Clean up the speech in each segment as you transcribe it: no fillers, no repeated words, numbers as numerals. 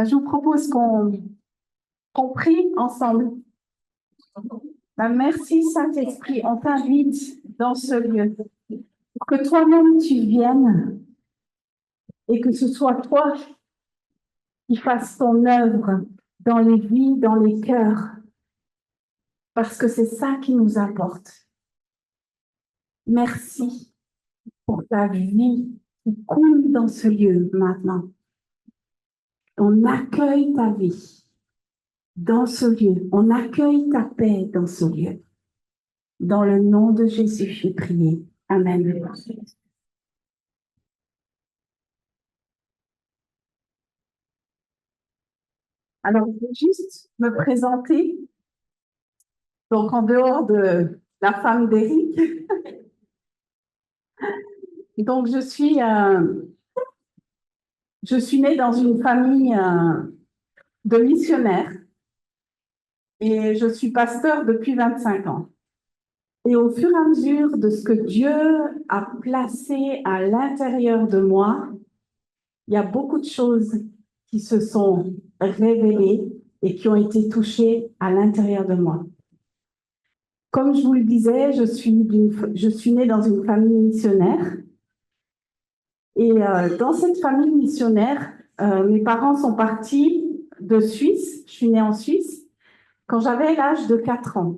Je vous propose qu'on prie ensemble. Merci Saint-Esprit, on t'invite dans ce lieu pour que toi-même tu viennes et que ce soit toi qui fasses ton œuvre dans les vies, dans les cœurs, parce que c'est ça qui nous importe. Merci pour ta vie qui coule dans ce lieu maintenant. On accueille ta vie dans ce lieu. On accueille ta paix dans ce lieu. Dans le nom de Jésus, j'ai prié. Amen. Alors, je vais juste me présenter. Donc, en dehors de la femme d'Éric, donc je suis née dans une famille de missionnaires et je suis pasteur depuis 25 ans. Et au fur et à mesure de ce que Dieu a placé à l'intérieur de moi, il y a beaucoup de choses qui se sont révélées et qui ont été touchées à l'intérieur de moi. Comme je vous le disais, je suis née dans une famille missionnaire. Et dans cette famille missionnaire, mes parents sont partis de Suisse. Je suis née en Suisse quand j'avais l'âge de 4 ans.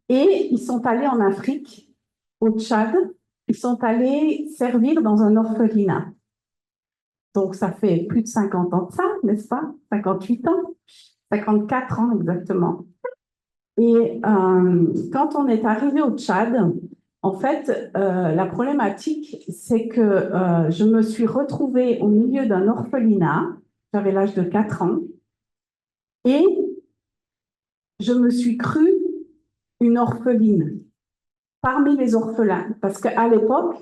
Et ils sont allés en Afrique, au Tchad. Ils sont allés servir dans un orphelinat. Donc, ça fait plus de 50 ans de ça, n'est-ce pas? 58 ans, 54 ans exactement. Et quand on est arrivé au Tchad, en fait, la problématique, c'est que je me suis retrouvée au milieu d'un orphelinat, j'avais l'âge de 4 ans, et je me suis crue une orpheline parmi les orphelins, parce qu'à l'époque,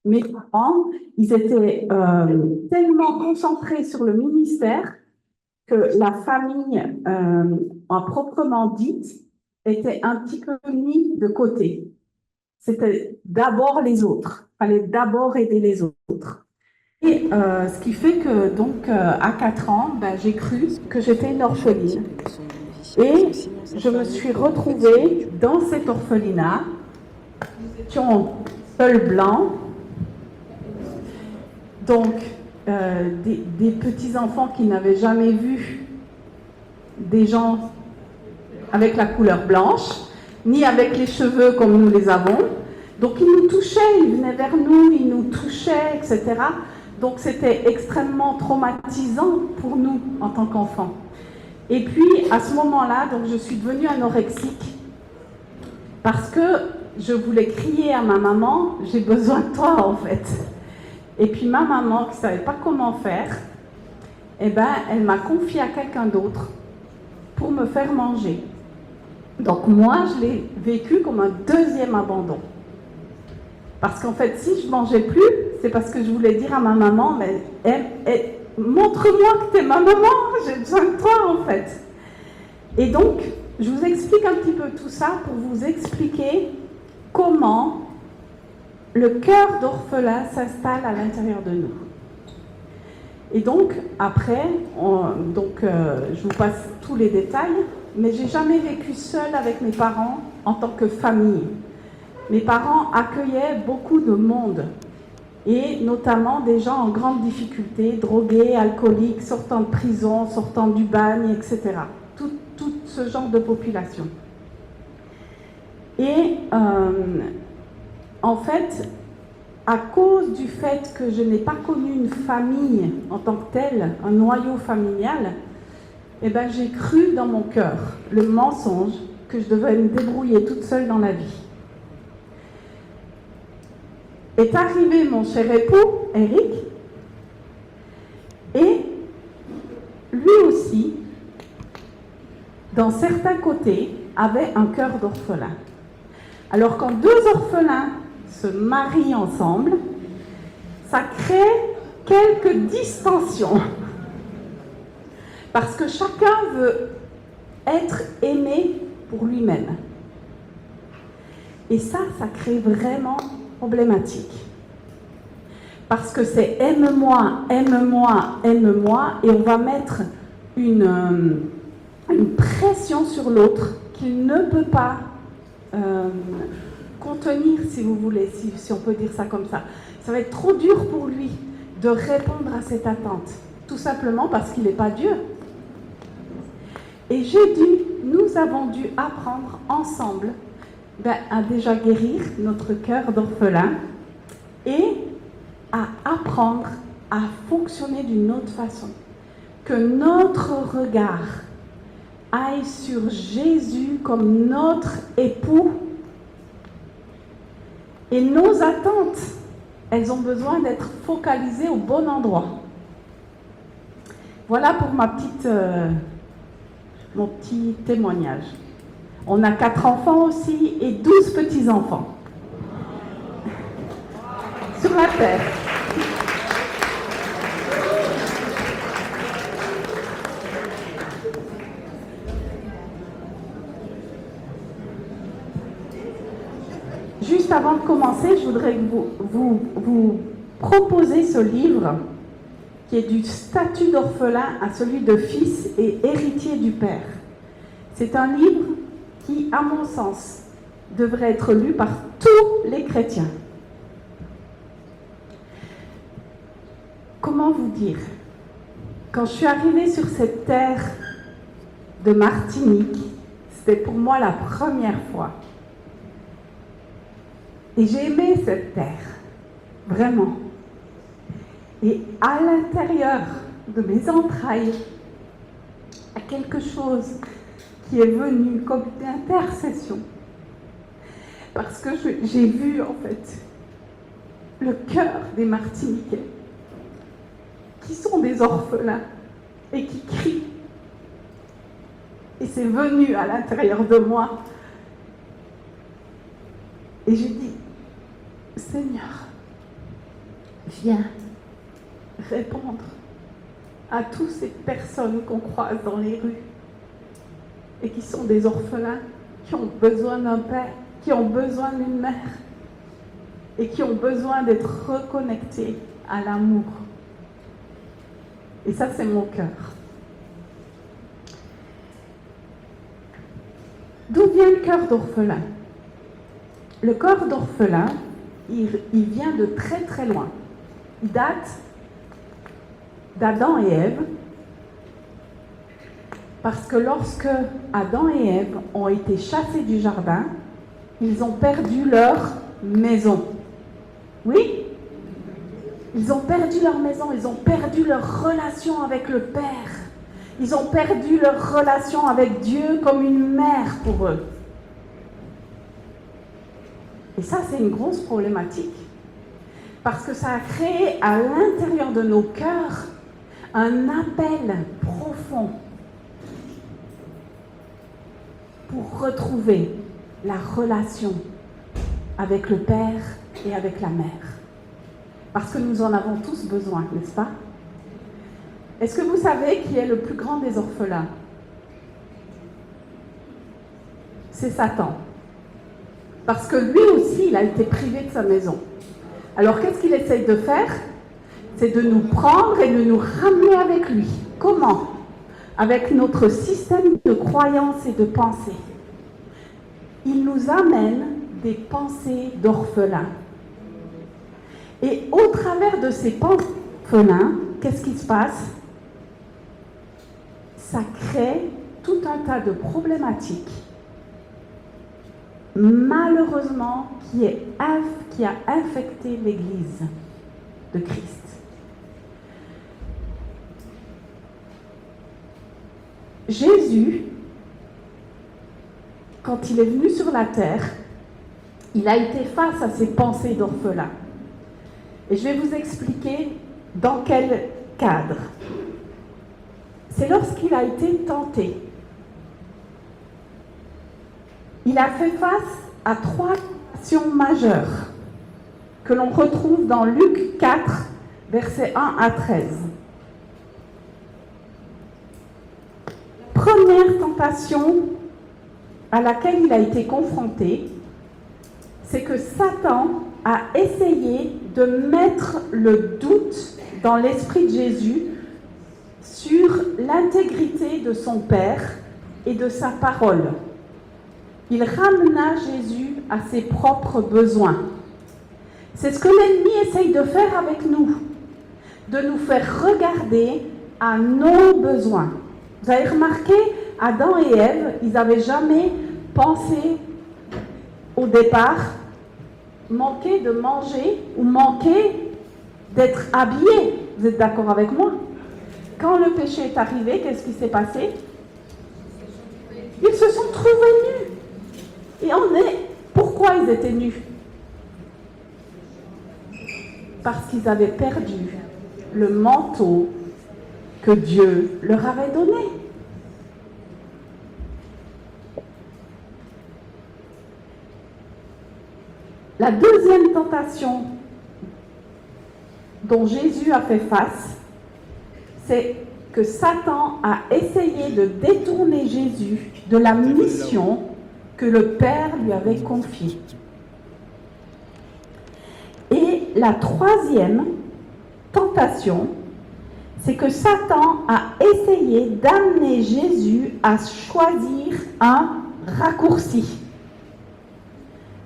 mes parents, ils étaient tellement concentrés sur le ministère que la famille, en proprement dite, était un petit peu mise de côté. C'était d'abord les autres. Il fallait d'abord aider les autres. Et ce qui fait que, donc, à 4 ans, j'ai cru que j'étais une orpheline. Et je me suis retrouvée dans cet orphelinat. Nous étions seuls blancs. Donc, des petits-enfants qui n'avaient jamais vu des gens avec la couleur blanche, ni avec les cheveux comme nous les avons. Donc, ils nous touchaient, ils venaient vers nous, ils nous touchaient, etc. Donc, c'était extrêmement traumatisant pour nous en tant qu'enfants. Et puis, à ce moment-là, donc, je suis devenue anorexique parce que je voulais crier à ma maman, j'ai besoin de toi, en fait. Et puis, ma maman, qui ne savait pas comment faire, elle m'a confié à quelqu'un d'autre pour me faire manger. Donc moi, je l'ai vécu comme un deuxième abandon. Parce qu'en fait, si je ne mangeais plus, c'est parce que je voulais dire à ma maman, mais montre-moi que tu es ma maman, j'ai besoin de toi en fait. Et donc, je vous explique un petit peu tout ça pour vous expliquer comment le cœur d'orphelin s'installe à l'intérieur de nous. Et donc, après, je vous passe tous les détails, mais j'ai jamais vécu seule avec mes parents en tant que famille. Mes parents accueillaient beaucoup de monde, et notamment des gens en grande difficulté, drogués, alcooliques, sortant de prison, sortant du bagne, etc. Tout ce genre de population. Et en fait, à cause du fait que je n'ai pas connu une famille en tant que telle, un noyau familial, j'ai cru dans mon cœur le mensonge que je devais me débrouiller toute seule dans la vie. Est arrivé mon cher époux, Éric, et lui aussi, dans certains côtés, avait un cœur d'orphelin. Alors quand deux orphelins se marient ensemble, ça crée quelques distensions. Parce que chacun veut être aimé pour lui-même. Et ça crée vraiment problématique. Parce que c'est aime-moi, aime-moi, aime-moi, et on va mettre une pression sur l'autre qu'il ne peut pas contenir, si vous voulez, si on peut dire ça comme ça. Ça va être trop dur pour lui de répondre à cette attente, tout simplement parce qu'il n'est pas Dieu. Et nous avons dû apprendre ensemble à déjà guérir notre cœur d'orphelin et à apprendre à fonctionner d'une autre façon. Que notre regard aille sur Jésus comme notre époux. Et nos attentes, elles ont besoin d'être focalisées au bon endroit. Voilà pour mon petit témoignage. On a 4 enfants aussi et 12 petits-enfants sur la terre. Juste avant de commencer, je voudrais vous proposer ce livre qui est du statut d'orphelin à celui de fils et héritier du Père. C'est un livre qui, à mon sens, devrait être lu par tous les chrétiens. Comment vous dire? Quand je suis arrivée sur cette terre de Martinique, c'était pour moi la première fois. Et j'ai aimé cette terre, vraiment. Et à l'intérieur de mes entrailles, il y a quelque chose qui est venu comme une intercession. Parce que j'ai vu, en fait, le cœur des Martiniquais, qui sont des orphelins et qui crient. Et c'est venu à l'intérieur de moi. Et j'ai dit, Seigneur, viens répondre à toutes ces personnes qu'on croise dans les rues et qui sont des orphelins, qui ont besoin d'un père, qui ont besoin d'une mère et qui ont besoin d'être reconnectés à l'amour. Et ça, c'est mon cœur. D'où vient le cœur d'orphelin? Le cœur d'orphelin, il vient de très très loin. Il date d'Adam et Ève, parce que lorsque Adam et Ève ont été chassés du jardin, ils ont perdu leur maison. Oui? Ils ont perdu leur maison, ils ont perdu leur relation avec le Père. Ils ont perdu leur relation avec Dieu comme une mère pour eux. Et ça, c'est une grosse problématique. Parce que ça a créé à l'intérieur de nos cœurs un appel profond pour retrouver la relation avec le Père et avec la mère. Parce que nous en avons tous besoin, n'est-ce pas? Est-ce que vous savez qui est le plus grand des orphelins? C'est Satan. Parce que lui aussi, il a été privé de sa maison. Alors, qu'est-ce qu'il essaye de faire? C'est de nous prendre et de nous ramener avec lui. Comment? Avec notre système de croyances et de pensées. Il nous amène des pensées d'orphelins. Et au travers de ces pensées d'orphelins, qu'est-ce qui se passe? Ça crée tout un tas de problématiques, malheureusement, qui a infecté l'Église de Christ. Jésus, quand il est venu sur la terre, il a été face à ces pensées d'orphelins. Et je vais vous expliquer dans quel cadre. C'est lorsqu'il a été tenté. Il a fait face à 3 actions majeures que l'on retrouve dans Luc 4, versets 1 à 13. Première tentation à laquelle il a été confronté, c'est que Satan a essayé de mettre le doute dans l'esprit de Jésus sur l'intégrité de son Père et de sa parole. Il ramena Jésus à ses propres besoins. C'est ce que l'ennemi essaye de faire avec nous, de nous faire regarder à nos besoins. Vous avez remarqué, Adam et Ève, ils n'avaient jamais pensé au départ manquer de manger ou manquer d'être habillés. Vous êtes d'accord avec moi? Quand le péché est arrivé, qu'est-ce qui s'est passé? Ils se sont trouvés nus. Et pourquoi ils étaient nus? Parce qu'ils avaient perdu le manteau que Dieu leur avait donné. La deuxième tentation dont Jésus a fait face, c'est que Satan a essayé de détourner Jésus de la mission que le Père lui avait confiée. Et la troisième tentation, c'est que Satan a essayé d'amener Jésus à choisir un raccourci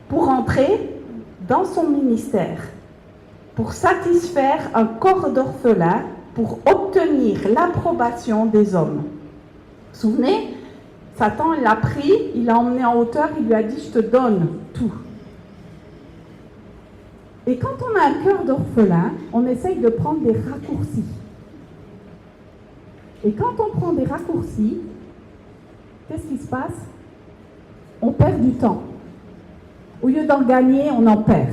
pour entrer dans son ministère, pour satisfaire un corps d'orphelin, pour obtenir l'approbation des hommes. Vous vous souvenez, Satan l'a pris, il l'a emmené en hauteur, il lui a dit « je te donne tout ». Et quand on a un cœur d'orphelin, on essaye de prendre des raccourcis. Et quand on prend des raccourcis, qu'est-ce qui se passe? On perd du temps. Au lieu d'en gagner, on en perd.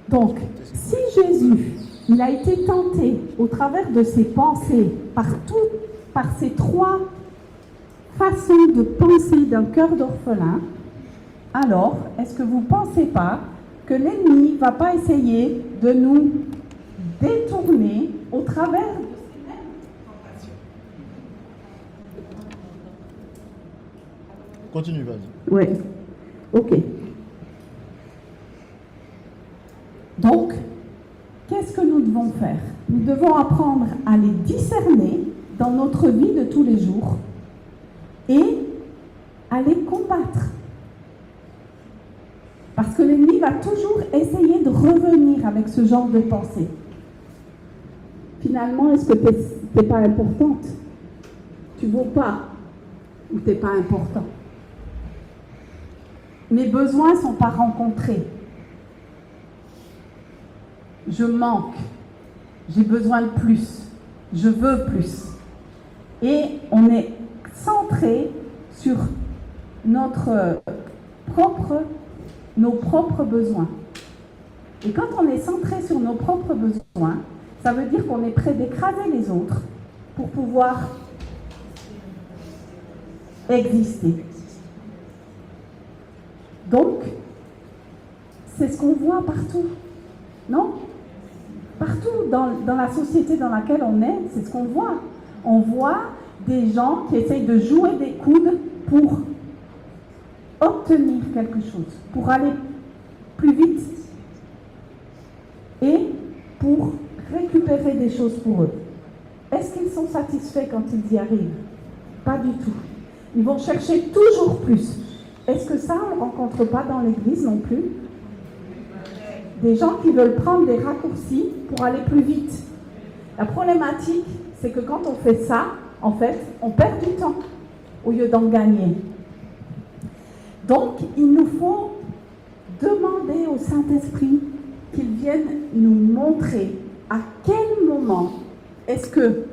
Donc, si Jésus, il a été tenté au travers de ses pensées, par ces trois façons de penser d'un cœur d'orphelin, alors, est-ce que vous ne pensez pas que l'ennemi ne va pas essayer de nous détourner au travers de ces mêmes tentations? Continue, vas-y. Oui, ok. Donc, qu'est-ce que nous devons faire? Nous devons apprendre à les discerner dans notre vie de tous les jours et à les combattre. Parce que l'ennemi va toujours essayer de revenir avec ce genre de pensée. Finalement, est-ce que tu n'es pas importante? Tu ne vaux pas ou tu n'es pas important? Mes besoins ne sont pas rencontrés. Je manque. J'ai besoin de plus. Je veux plus. Et on est centré sur nos propres besoins. Et quand on est centré sur nos propres besoins, ça veut dire qu'on est prêt d'écraser les autres pour pouvoir exister. Donc, c'est ce qu'on voit partout, non? Partout dans la société dans laquelle on est, c'est ce qu'on voit. On voit des gens qui essayent de jouer des coudes pour obtenir quelque chose, pour aller plus vite et pour récupérer des choses pour eux. Est-ce qu'ils sont satisfaits quand ils y arrivent? Pas du tout. Ils vont chercher toujours plus. Est-ce que ça, on ne rencontre pas dans l'Église non plus? Des gens qui veulent prendre des raccourcis pour aller plus vite. La problématique, c'est que quand on fait ça, en fait, on perd du temps au lieu d'en gagner. Donc, il nous faut demander au Saint-Esprit qu'il vienne nous montrer à quel moment est-ce que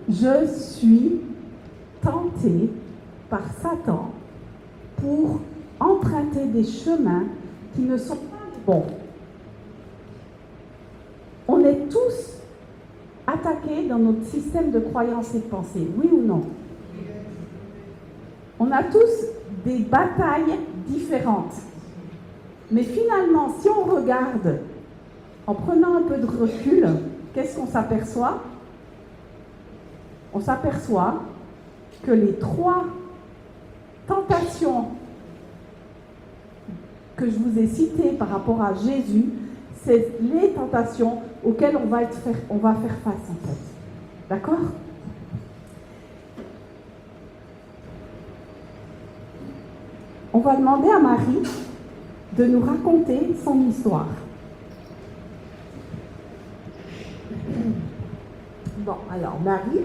je suis tenté par Satan pour emprunter des chemins qui ne sont pas bons. On est tous attaqués dans notre système de croyance et de pensée, oui ou non? On a tous des batailles différentes. Mais finalement, si on regarde en prenant un peu de recul, qu'est-ce qu'on s'aperçoit? On s'aperçoit que les 3 tentations que je vous ai citées par rapport à Jésus, c'est les tentations auxquelles on va faire face en fait. D'accord? On va demander à Marie de nous raconter son histoire. Bon, alors Marie,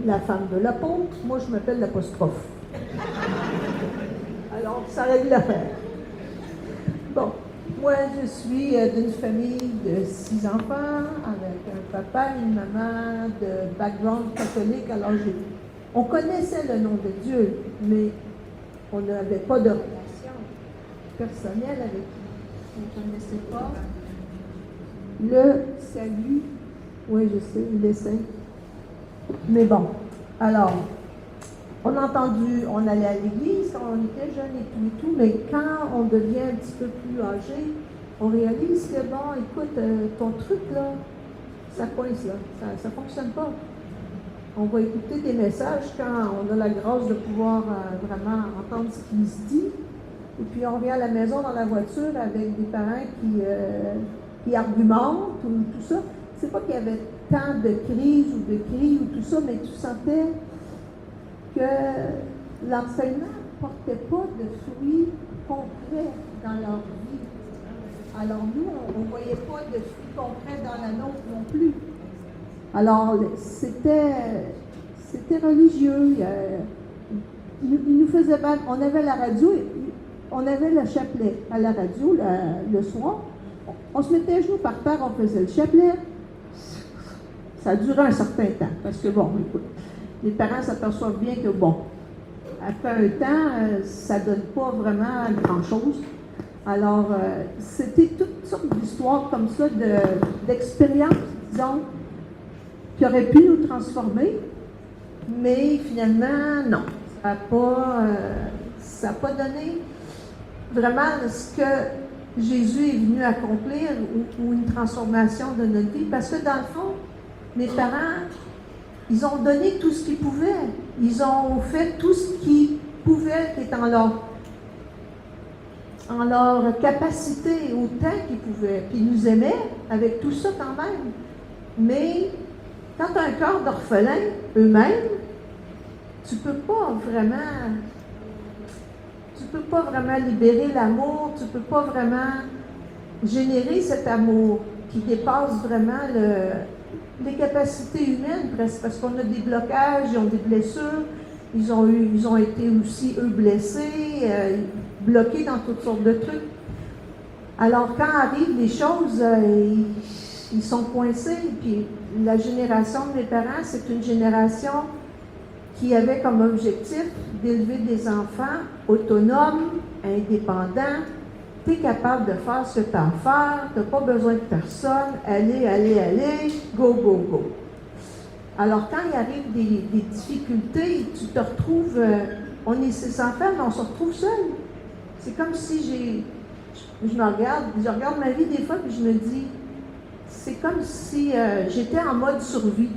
la femme de l'apôtre, moi je m'appelle l'apostrophe. Alors, ça règle l'affaire. Bon, moi je suis d'une famille de 6 enfants, avec un papa et une maman de background catholique. Alors, on connaissait le nom de Dieu, mais on n'avait pas de relation personnelle avec lui. On ne connaissait pas le salut. Oui, je sais, il essaie. Mais bon, alors, on a entendu, on allait à l'église quand on était jeune et tout, mais quand on devient un petit peu plus âgé, on réalise que, bon, écoute, ton truc, là, ça coince, là, ça ne fonctionne pas. On va écouter des messages quand on a la grâce de pouvoir vraiment entendre ce qui se dit. Et puis, on revient à la maison dans la voiture avec des parents qui argumentent ou tout ça. C'est pas qu'il y avait tant de crises ou de cris ou tout ça, mais tu sentais que l'enseignement ne portait pas de fruits concrets dans leur vie. Alors nous, on ne voyait pas de fruits concrets dans la nôtre non plus. Alors, c'était religieux. Il nous faisait mal. On avait la radio, on avait le chapelet à la radio le soir. On se mettait à genoux par terre, on faisait le chapelet. Ça a duré un certain temps, parce que bon, écoute, les parents s'aperçoivent bien que bon, après un temps, ça ne donne pas vraiment grand-chose. Alors, c'était toutes sortes d'histoires comme ça, d'expériences, disons, qui auraient pu nous transformer, mais finalement, non. Ça n'a pas donné vraiment ce que Jésus est venu accomplir ou une transformation de notre vie, parce que dans le fond, mes parents, ils ont donné tout ce qu'ils pouvaient. Ils ont fait tout ce qu'ils pouvaient, qui est en leur capacité, autant qu'ils pouvaient. Puis ils nous aimaient avec tout ça quand même. Mais quand tu as un cœur d'orphelin, eux-mêmes, tu peux pas vraiment libérer l'amour, tu peux pas vraiment générer cet amour qui dépasse vraiment les capacités humaines presque, parce qu'on a des blocages, ils ont des blessures, ils ont été aussi, eux, blessés, bloqués dans toutes sortes de trucs. Alors, quand arrivent les choses, ils sont coincés, puis la génération de mes parents, c'est une génération qui avait comme objectif d'élever des enfants autonomes, indépendants. Tu es capable de faire ce que tu as à faire, tu n'as pas besoin de personne, allez, go, go, go. Alors, quand il arrive des difficultés, tu te retrouves, on est 6 enfants, mais on se retrouve seul. C'est comme si je regarde ma vie des fois, puis je me dis, c'est comme si j'étais en mode survie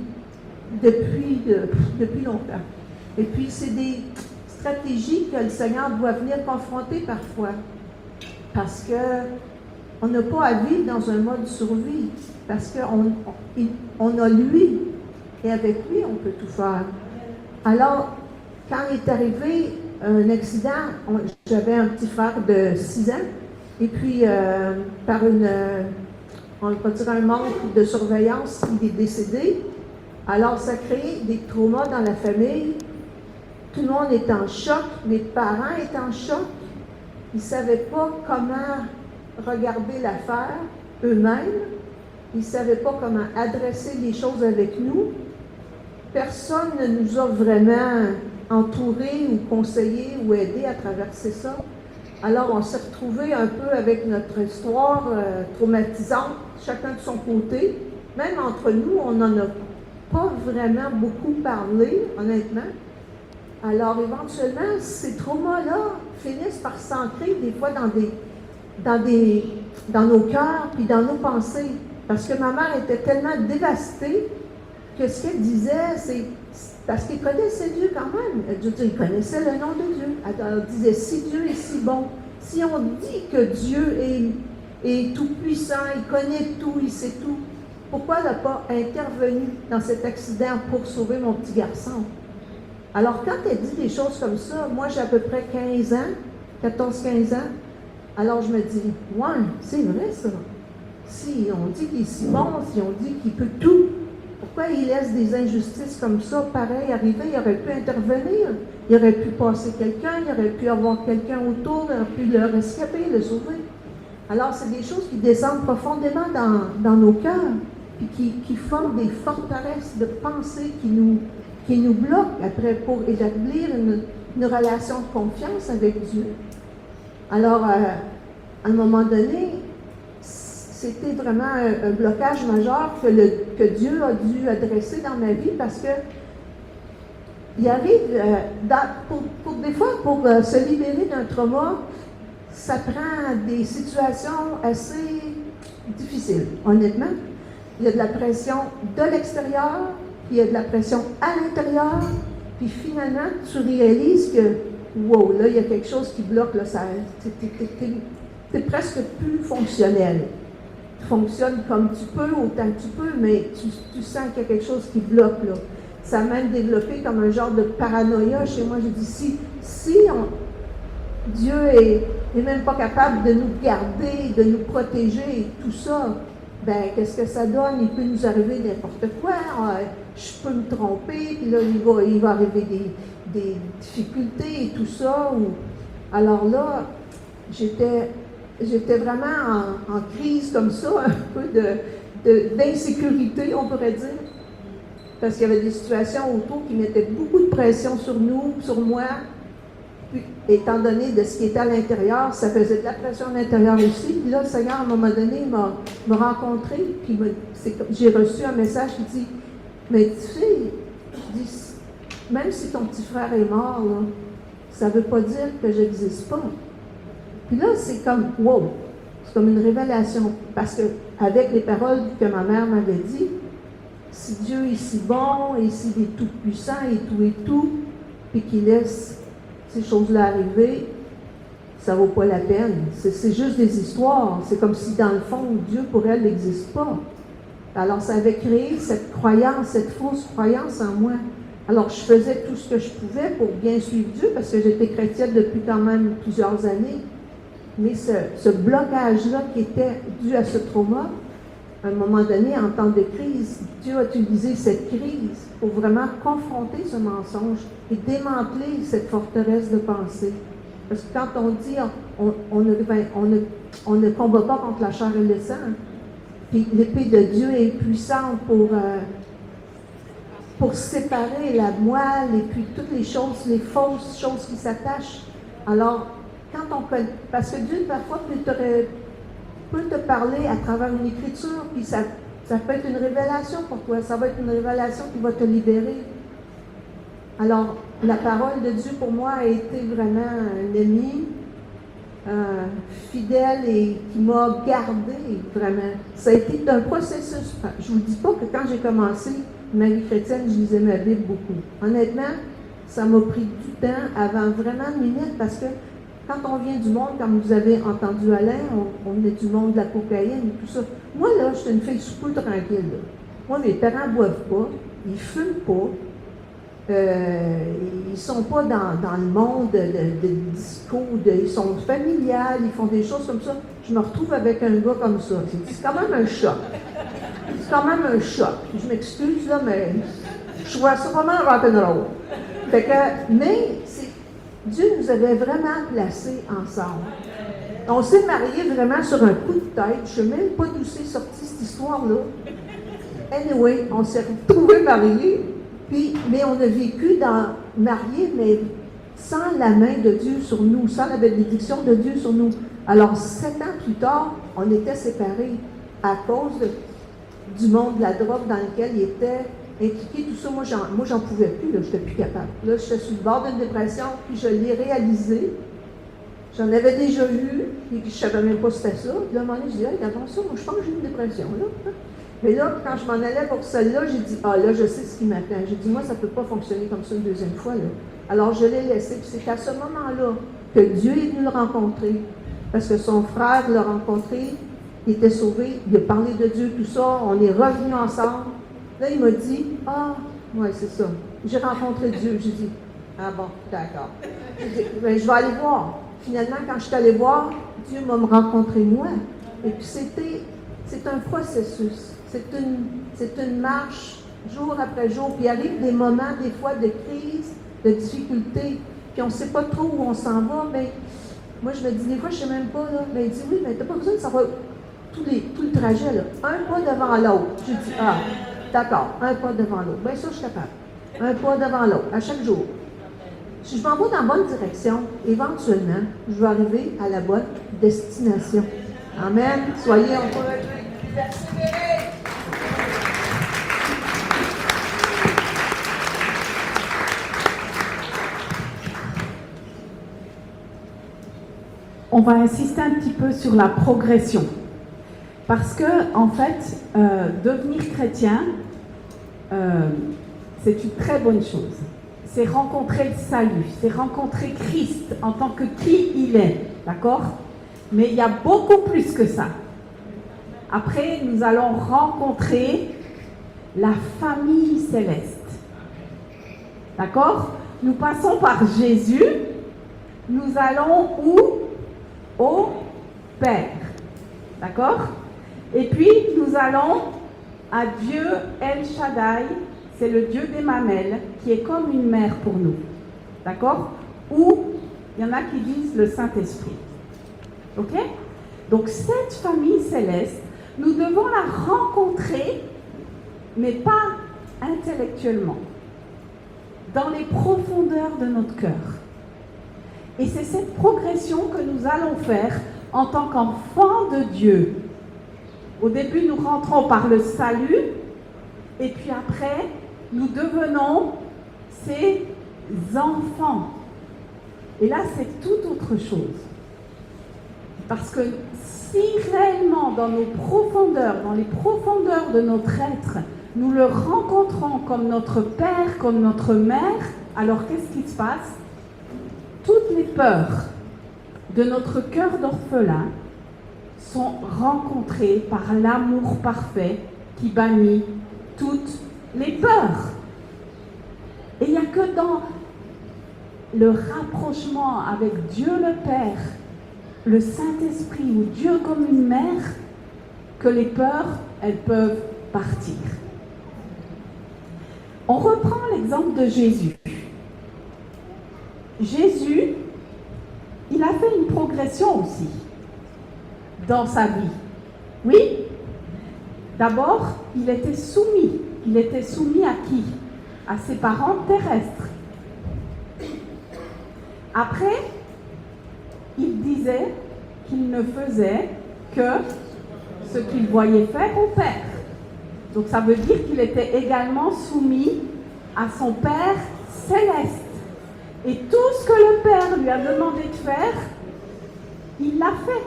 depuis longtemps. Et puis, c'est des stratégies que le Seigneur doit venir confronter parfois. Parce qu'on n'a pas à vivre dans un mode survie. Parce qu'on a lui. Et avec lui, on peut tout faire. Alors, quand il est arrivé un accident, j'avais un petit frère de 6 ans. Et puis, par on va dire un manque de surveillance, il est décédé. Alors, ça crée des traumas dans la famille. Tout le monde est en choc. Mes parents étaient en choc. Ils ne savaient pas comment regarder l'affaire eux-mêmes. Ils ne savaient pas comment adresser les choses avec nous. Personne ne nous a vraiment entourés ou conseillés ou aidés à traverser ça. Alors, on s'est retrouvés un peu avec notre histoire traumatisante, chacun de son côté. Même entre nous, on n'en a pas vraiment beaucoup parlé, honnêtement. Alors, éventuellement, ces traumas-là finissent par s'ancrer des fois dans nos cœurs puis dans nos pensées. Parce que ma mère était tellement dévastée que ce qu'elle disait, parce qu'ils connaissaient Dieu quand même. Je veux dire, ils connaissaient le nom de Dieu. Alors, ils disaient, si Dieu est si bon, si on dit que Dieu est tout-puissant, il connaît tout, il sait tout, pourquoi il n'a pas intervenu dans cet accident pour sauver mon petit garçon? Alors, quand elle dit des choses comme ça, moi, j'ai à peu près 15 ans, 14-15 ans, alors je me dis, ouais, c'est vrai ça. Si on dit qu'il est si bon, si on dit qu'il peut tout, pourquoi il laisse des injustices comme ça, pareil, arriver? Il aurait pu intervenir, il aurait pu passer quelqu'un, il aurait pu avoir quelqu'un autour, il aurait pu le rescaper, le sauver. Alors, c'est des choses qui descendent profondément dans nos cœurs, puis qui forment des forteresses de pensée qui nous bloquent après pour établir une relation de confiance avec Dieu. Alors, à un moment donné, c'était vraiment un blocage majeur que Dieu a dû adresser dans ma vie parce que il arrive, des fois, pour se libérer d'un trauma, ça prend des situations assez difficiles, honnêtement. Il y a de la pression de l'extérieur, puis il y a de la pression à l'intérieur, puis finalement, tu réalises que, wow, là, il y a quelque chose qui bloque, là, t'es presque plus fonctionnel. Tu fonctionnes comme tu peux, autant que tu peux, mais tu sens qu'il y a quelque chose qui bloque, là. Ça a même développé comme un genre de paranoïa chez moi. J'ai dit, Dieu est même pas capable de nous garder, de nous protéger, tout ça, ben qu'est-ce que ça donne? Il peut nous arriver n'importe quoi. Je peux me tromper, puis là, il va arriver des difficultés et tout ça. Alors là, j'étais vraiment en crise comme ça, un peu d'insécurité, on pourrait dire. Parce qu'il y avait des situations autour qui mettaient beaucoup de pression sur nous, sur moi. Puis, étant donné de ce qui était à l'intérieur, ça faisait de la pression à l'intérieur aussi. Puis là, le Seigneur, à un moment donné, m'a rencontré, puis j'ai reçu un message qui dit, mais tu sais, même si ton petit frère est mort, là, ça ne veut pas dire que je n'existe pas. Puis là, c'est comme, wow, c'est comme une révélation. Parce que avec les paroles que ma mère m'avait dit, si Dieu est si bon, et s'il est tout-puissant, et tout, puis qu'il laisse ces choses-là arriver, ça ne vaut pas la peine. C'est juste des histoires. C'est comme si, dans le fond, Dieu, pour elle, n'existe pas. Alors, ça avait créé cette croyance, cette fausse croyance en moi. Alors, je faisais tout ce que je pouvais pour bien suivre Dieu, parce que j'étais chrétienne depuis quand même plusieurs années. Mais ce blocage-là qui était dû à ce trauma, à un moment donné, en temps de crise, Dieu a utilisé cette crise pour vraiment confronter ce mensonge et démanteler cette forteresse de pensée. Parce que quand on dit on ne combat pas contre la chair et le sang, puis l'épée de Dieu est puissante pour séparer la moelle et puis toutes les choses, les fausses choses qui s'attachent. Alors, parce que Dieu parfois peut te parler à travers une écriture, puis ça peut être une révélation pour toi, ça va être une révélation qui va te libérer. Alors, la parole de Dieu pour moi a été vraiment un ami fidèle et qui m'a gardé vraiment. Ça a été un processus. Je ne vous dis pas que quand j'ai commencé ma vie chrétienne, je lisais ma Bible beaucoup. Honnêtement, ça m'a pris du temps avant vraiment de m'y mettre parce que quand on vient du monde, comme vous avez entendu Alain, on venait du monde de la cocaïne et tout ça. Moi, là, j'étais une fille super tranquille. Là. Moi, mes parents ne boivent pas, ils ne fument pas, ils ne sont pas dans le monde de disco, ils sont familiales, ils font des choses comme ça. Je me retrouve avec un gars comme ça. C'est quand même un choc. C'est quand même un choc. Je m'excuse, là, mais je vois ça vraiment rock'n'roll. Fait que, mais Dieu nous avait vraiment placés ensemble. On s'est mariés vraiment sur un coup de tête. Je ne sais même pas d'où c'est sorti cette histoire-là. Anyway, on s'est retrouvés mariés, mais on a vécu mariés, mais sans la main de Dieu sur nous, sans la bénédiction de Dieu sur nous. Alors, 7 ans plus tard, on était séparés à cause du monde de la drogue dans lequel il était impliqué, tout ça. Moi, j'en pouvais plus, je n'étais plus capable. Là, j'étais sur le bord d'une dépression, puis je l'ai réalisé. J'en avais déjà eu, et je ne savais même pas si c'était ça. Puis là, à un moment donné, je dis, hey, avant ça, moi, je pense que j'ai une dépression, là. Mais là, quand je m'en allais pour celle-là, j'ai dit, ah là, je sais ce qui m'attend. J'ai dit, moi, ça ne peut pas fonctionner comme ça une deuxième fois, là. Alors, je l'ai laissé. Puis c'est à ce moment-là que Dieu est venu le rencontrer. Parce que son frère l'a rencontré, il était sauvé, il a parlé de Dieu, tout ça, on est revenus ensemble. Là, il m'a dit, ah, ouais, c'est ça. J'ai rencontré Dieu. J'ai dit, ah bon, d'accord. J'ai dit, ben, je vais aller voir. Finalement, quand je suis allée voir, Dieu m'a rencontré moi. Et puis c'est un processus. C'est une marche jour après jour. Puis il arrive des moments, des fois, de crise, de difficulté. Puis on ne sait pas trop où on s'en va. Mais moi, je me dis, des fois, je ne sais même pas. Là. Mais il dit, oui, mais tu n'as pas besoin de savoir tout le trajet. Là. Un pas devant l'autre. Je dis, ah, d'accord, un pas devant l'autre. Bien sûr, je suis capable. Un pas devant l'autre, à chaque jour. Si je m'en vais dans la bonne direction, éventuellement, je vais arriver à la bonne destination. Amen. Soyez encouragés. Persévérez. On va insister un petit peu sur la progression. Parce que, en fait, devenir chrétien, c'est une très bonne chose. C'est rencontrer le salut, c'est rencontrer Christ en tant que qui il est, d'accord? Mais il y a beaucoup plus que ça. Après, nous allons rencontrer la famille céleste. D'accord? Nous passons par Jésus, nous allons où? Au Père. D'accord? Et puis, nous allons à Dieu El Shaddai, c'est le Dieu d'Emmanuel, qui est comme une mère pour nous. D'accord? Ou, il y en a qui disent le Saint-Esprit. Ok? Donc, cette famille céleste, nous devons la rencontrer, mais pas intellectuellement, dans les profondeurs de notre cœur. Et c'est cette progression que nous allons faire en tant qu'enfants de Dieu. Au début, nous rentrons par le salut, et puis après, nous devenons ses enfants. Et là, c'est tout autre chose. Parce que si réellement, dans nos profondeurs, dans les profondeurs de notre être, nous le rencontrons comme notre père, comme notre mère, alors qu'est-ce qui se passe? Toutes les peurs de notre cœur d'orphelin sont rencontrées par l'amour parfait qui bannit toutes les peurs. Et il n'y a que dans le rapprochement avec Dieu le Père, le Saint-Esprit ou Dieu comme une mère, que les peurs, elles peuvent partir. On reprend l'exemple de Jésus. Jésus, il a fait une progression aussi dans sa vie. Oui, d'abord, il était soumis. Il était soumis à qui? À ses parents terrestres. Après, il disait qu'il ne faisait que ce qu'il voyait faire au Père. Donc ça veut dire qu'il était également soumis à son Père céleste. Et tout ce que le Père lui a demandé de faire, il l'a fait.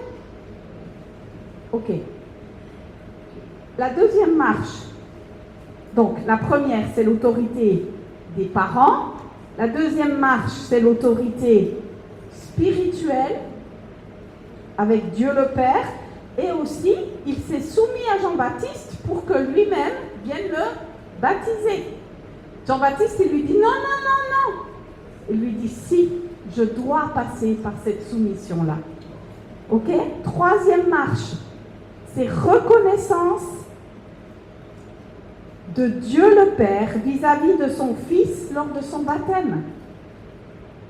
Ok. La deuxième marche, donc la première, c'est l'autorité des parents. La deuxième marche, c'est l'autorité spirituelle avec Dieu le Père. Et aussi, il s'est soumis à Jean-Baptiste pour que lui-même vienne le baptiser. Jean-Baptiste, il lui dit non, non, non, non. Il lui dit si, je dois passer par cette soumission-là. Ok? Troisième marche, c'est reconnaissance de Dieu le Père vis-à-vis de son Fils lors de son baptême.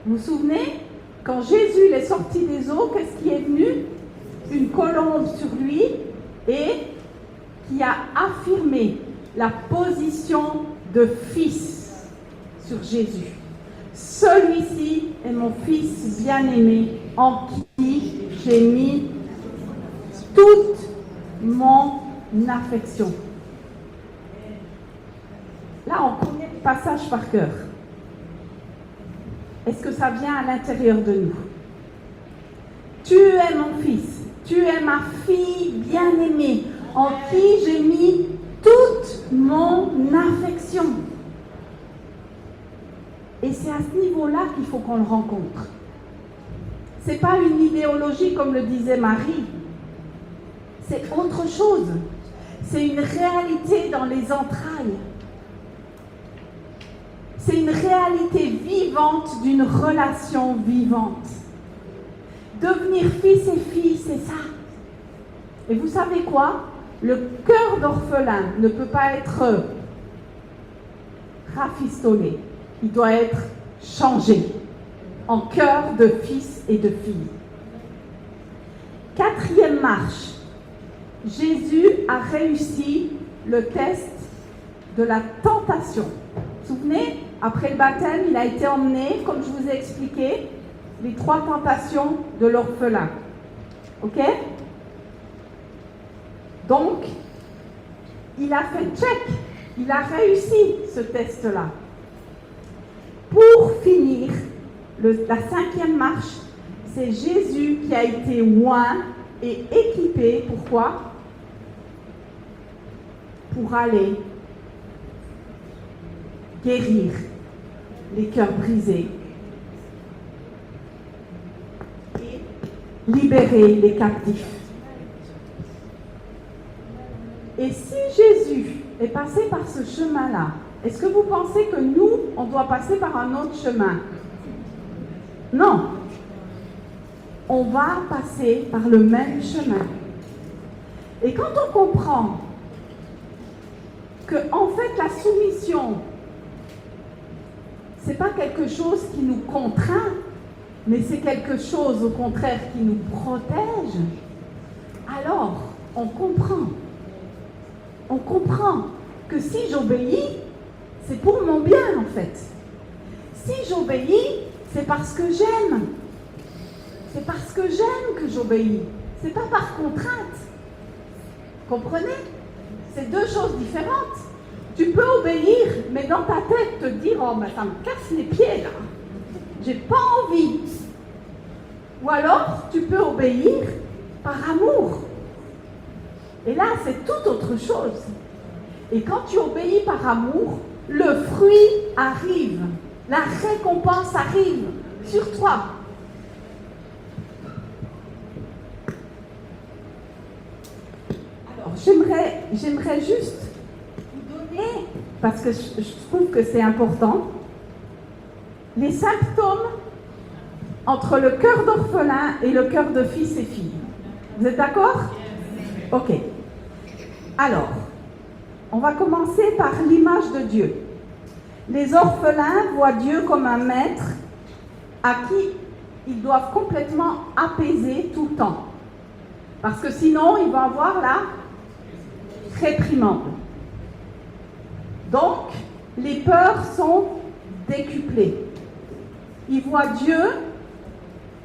Vous vous souvenez? Quand Jésus est sorti des eaux, qu'est-ce qui est venu? Une colombe sur lui et qui a affirmé la position de fils sur Jésus. Celui-ci est mon fils bien-aimé en qui j'ai mis toute mon affection. Là, on connaît le passage par cœur. Est-ce que ça vient à l'intérieur de nous? Tu es mon fils, tu es ma fille bien-aimée, en qui j'ai mis toute mon affection. Et c'est à ce niveau-là qu'il faut qu'on le rencontre. Ce n'est pas une idéologie comme le disait Marie. C'est autre chose. C'est une réalité dans les entrailles. C'est une réalité vivante d'une relation vivante. Devenir fils et fille, c'est ça. Et vous savez quoi? Le cœur d'orphelin ne peut pas être rafistolé. Il doit être changé en cœur de fils et de filles. Quatrième marche. Jésus a réussi le test de la tentation. Vous vous souvenez, après le baptême, il a été emmené, comme je vous ai expliqué, les 3 tentations de l'orphelin. Ok? Donc, il a fait check. Il a réussi ce test-là. Pour finir, la 5e marche, c'est Jésus qui a été oint et équipé. Pourquoi? Pour aller guérir les cœurs brisés et libérer les captifs. Et si Jésus est passé par ce chemin-là, est-ce que vous pensez que nous, on doit passer par un autre chemin? Non. On va passer par le même chemin. Et quand on comprend que, en fait, la soumission, c'est pas quelque chose qui nous contraint, mais c'est quelque chose, au contraire, qui nous protège, alors on comprend. On comprend que si j'obéis, c'est pour mon bien, en fait. Si j'obéis, c'est parce que j'aime. C'est parce que j'aime que j'obéis. C'est pas par contrainte. Comprenez? C'est 2 choses différentes. Tu peux obéir, mais dans ta tête te dire « Oh, mais ça me casse les pieds, là. J'ai pas envie. » Ou alors, tu peux obéir par amour. Et là, c'est tout autre chose. Et quand tu obéis par amour, le fruit arrive. La récompense arrive sur toi. Alors, j'aimerais juste vous donner, parce que je trouve que c'est important, les symptômes entre le cœur d'orphelin et le cœur de fils et filles. Vous êtes d'accord? Ok. Alors, on va commencer par l'image de Dieu. Les orphelins voient Dieu comme un maître à qui ils doivent complètement apaiser tout le temps. Parce que sinon, ils vont avoir la réprimande. Donc, les peurs sont décuplées. Ils voient Dieu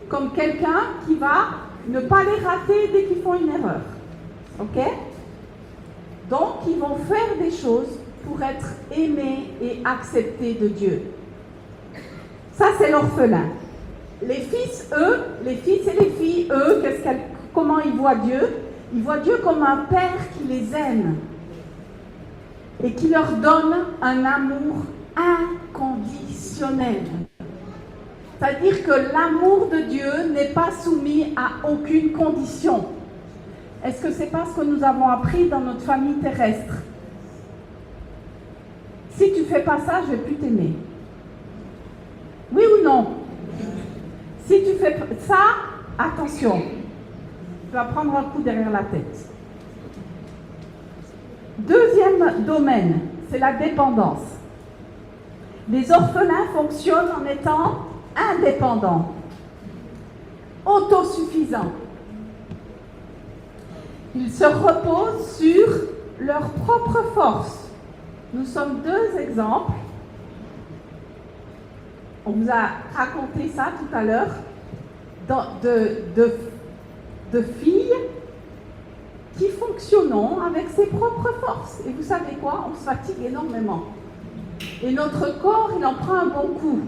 comme quelqu'un qui va ne pas les rater dès qu'ils font une erreur. Ok? Donc, ils vont faire des choses pour être aimés et acceptés de Dieu. Ça, c'est l'orphelin. Les fils, eux, les fils et les filles, eux, comment ils voient Dieu? Ils voient Dieu comme un père qui les aime et qui leur donne un amour inconditionnel. C'est-à-dire que l'amour de Dieu n'est pas soumis à aucune condition. Est-ce que c'est pas ce que nous avons appris dans notre famille terrestre? Si tu fais pas ça, je vais plus t'aimer. Oui ou non? Si tu fais ça, attention, tu vas prendre un coup derrière la tête. Deuxième domaine, c'est la dépendance. Les orphelins fonctionnent en étant indépendants, autosuffisants. Ils se reposent sur leur propre force. Nous sommes 2 exemples. On vous a raconté ça tout à l'heure, de filles qui fonctionnent avec ses propres forces. Et vous savez quoi? On se fatigue énormément. Et notre corps, il en prend un bon coup.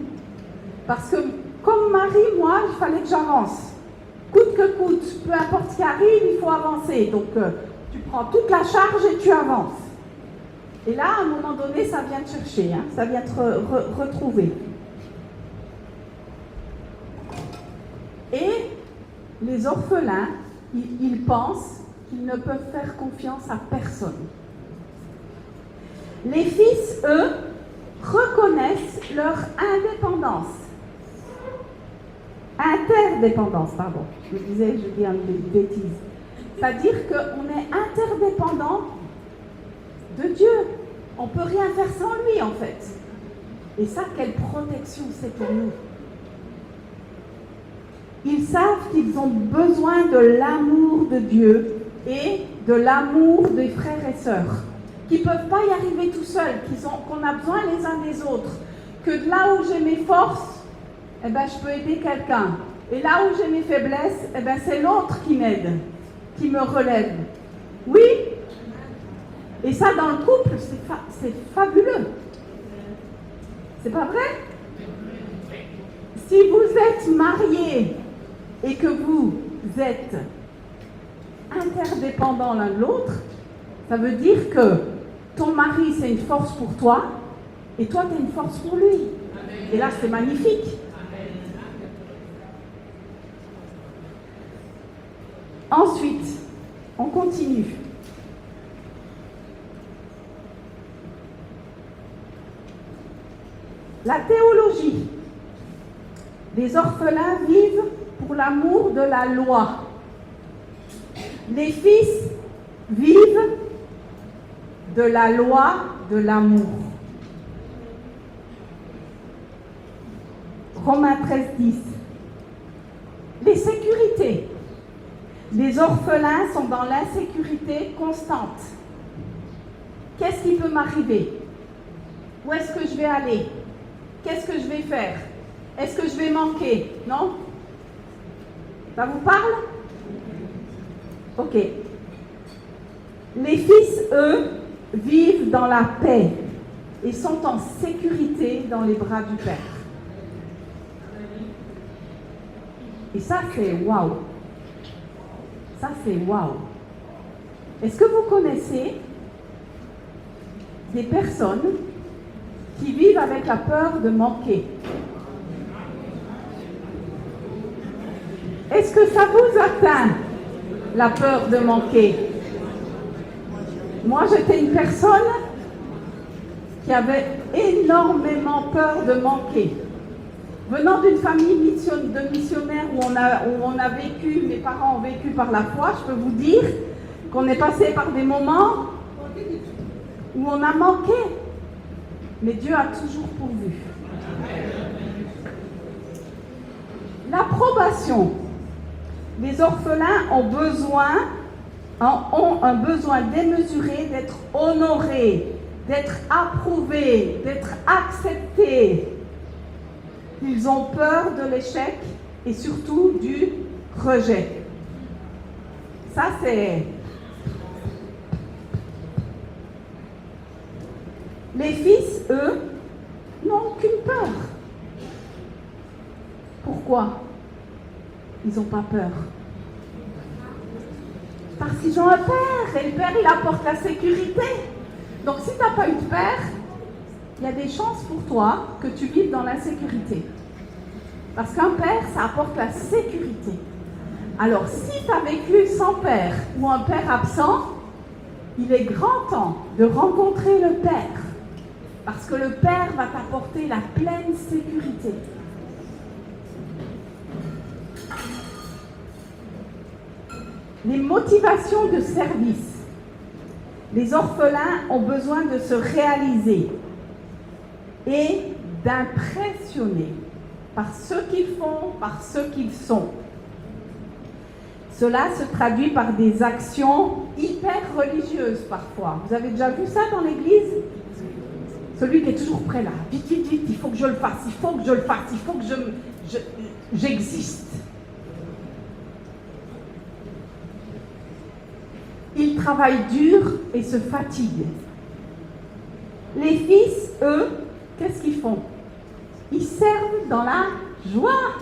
Parce que, comme Marie, moi, il fallait que j'avance. Coûte que coûte, peu importe ce qui arrive, il faut avancer. Donc, tu prends toute la charge et tu avances. Et là, à un moment donné, ça vient te chercher, hein, ça vient te retrouver. Et les orphelins, ils pensent qu'ils ne peuvent faire confiance à personne. Les fils, eux, reconnaissent leur indépendance. Interdépendance, pardon. Je dis une bêtise. C'est-à-dire qu'on est interdépendant de Dieu. On ne peut rien faire sans lui, en fait. Et ça, quelle protection c'est pour nous. Ils savent qu'ils ont besoin de l'amour de Dieu et de l'amour des frères et sœurs, qui ne peuvent pas y arriver tout seuls, qu'on a besoin les uns des autres, que de là où j'ai mes forces, eh ben, je peux aider quelqu'un. Et là où j'ai mes faiblesses, eh ben, c'est l'autre qui m'aide, qui me relève. Oui? Et ça, dans le couple, c'est fabuleux. C'est pas vrai? Si vous êtes mariés et que vous êtes interdépendants l'un de l'autre, ça veut dire que ton mari, c'est une force pour toi et toi, tu es une force pour lui. Et là, c'est magnifique. Ensuite, on continue. La théologie. Les orphelins vivent pour l'amour de la loi. Les fils vivent de la loi de l'amour. Romains 13:10. Les sécurités. Les orphelins sont dans l'insécurité constante. Qu'est-ce qui peut m'arriver? Où est-ce que je vais aller? Qu'est-ce que je vais faire? Est-ce que je vais manquer? Non? Ça vous parle? Ok. Les fils, eux, vivent dans la paix et sont en sécurité dans les bras du Père. Et ça, c'est waouh. Ça, c'est waouh. Est-ce que vous connaissez des personnes qui vivent avec la peur de manquer? Est-ce que ça vous atteint, la peur de manquer? Moi, j'étais une personne qui avait énormément peur de manquer. Venant d'une famille de missionnaires où on a vécu, mes parents ont vécu par la foi, je peux vous dire qu'on est passé par des moments où on a manqué. Mais Dieu a toujours pourvu. L'approbation. Les orphelins ont un besoin démesuré d'être honorés, d'être approuvés, d'être acceptés. Ils ont peur de l'échec et surtout du rejet. Ça, c'est... Les fils, eux, n'ont aucune peur. Pourquoi? Ils n'ont pas peur. Parce qu'ils ont un père, et le père, il apporte la sécurité. Donc, si tu n'as pas eu de père, il y a des chances pour toi que tu vives dans l'insécurité. Parce qu'un père, ça apporte la sécurité. Alors, si tu as vécu sans père ou un père absent, il est grand temps de rencontrer le père. Parce que le père va t'apporter la pleine sécurité. Les motivations de service. Les orphelins ont besoin de se réaliser et d'impressionner par ce qu'ils font, par ce qu'ils sont. Cela se traduit par des actions hyper religieuses parfois. Vous avez déjà vu ça dans l'église? Celui qui est toujours prêt là. Vite, vite, vite, il faut que je le fasse, il faut que je le fasse, il faut que j'existe. Ils travaillent dur et se fatiguent. Les fils, eux, qu'est-ce qu'ils font? Ils servent dans la joie.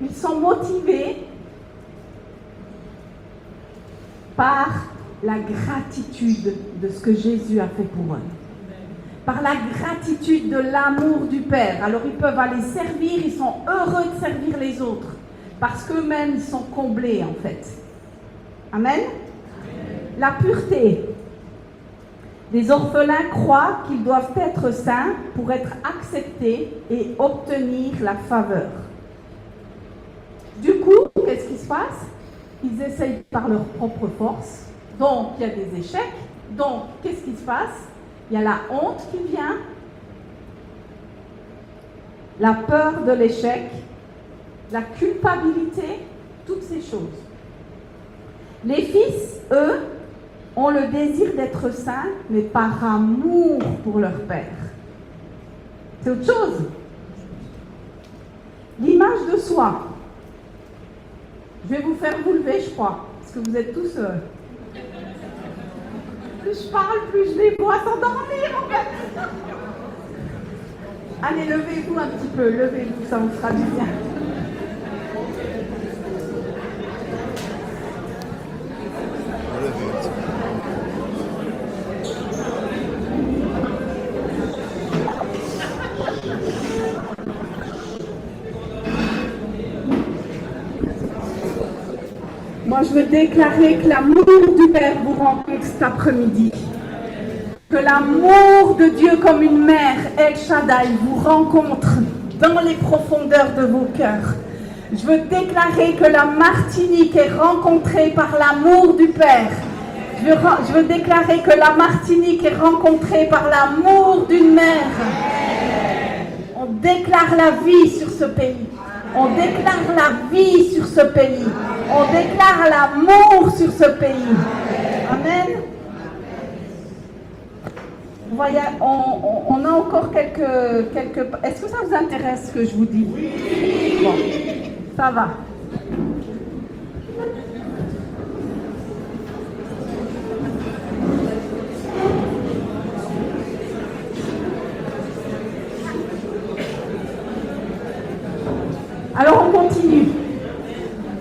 Ils sont motivés par la gratitude de ce que Jésus a fait pour eux. Par la gratitude de l'amour du Père. Alors ils peuvent aller servir, ils sont heureux de servir les autres. Parce qu'eux-mêmes, ils sont comblés en fait. Amen. La pureté. Les orphelins croient qu'ils doivent être saints pour être acceptés et obtenir la faveur. Du coup, qu'est-ce qui se passe? Ils essayent par leur propre force. Donc, il y a des échecs. Donc, qu'est-ce qui se passe? Il y a la honte qui vient, la peur de l'échec, la culpabilité, toutes ces choses. Les fils, eux, ont le désir d'être saints, mais par amour pour leur père. C'est autre chose. L'image de soi. Je vais vous faire vous lever, je crois, parce que vous êtes tous... Plus je parle, plus je les vois s'endormir, en fait. Allez, levez-vous un petit peu, levez-vous, ça vous fera du bien. Moi, je veux déclarer que l'amour du Père vous rencontre cet après-midi. Que l'amour de Dieu comme une mère, El Shaddai, vous rencontre dans les profondeurs de vos cœurs. Je veux déclarer que la Martinique est rencontrée par l'amour du Père. Je veux déclarer que la Martinique est rencontrée par l'amour d'une mère. On déclare la vie sur ce pays. On déclare la vie sur ce pays. On déclare l'amour sur ce pays. Amen. Vous voyez, on a encore quelques... Est-ce que ça vous intéresse ce que je vous dis? Bon, ça va. Alors on continue.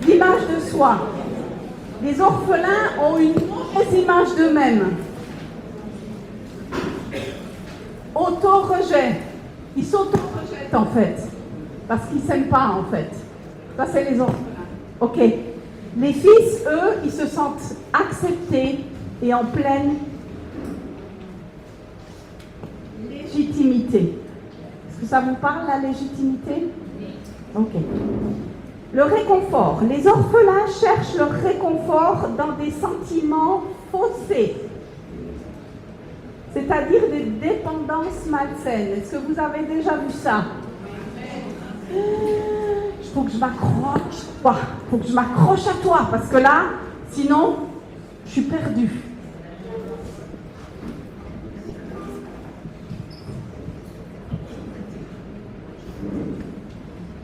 L'image de soi. Les orphelins ont une mauvaise image d'eux-mêmes. Auto-rejet. Ils s'auto-rejettent en fait. Parce qu'ils ne s'aiment pas en fait. Ça c'est les orphelins. Ok. Les fils, eux, ils se sentent acceptés et en pleine légitimité. Est-ce que ça vous parle la légitimité? Ok. Le réconfort. Les orphelins cherchent leur réconfort dans des sentiments faussés, c'est-à-dire des dépendances malsaines. Est-ce que vous avez déjà vu ça? Il faut que je m'accroche. Il faut que je m'accroche à toi, parce que là, sinon, je suis perdue.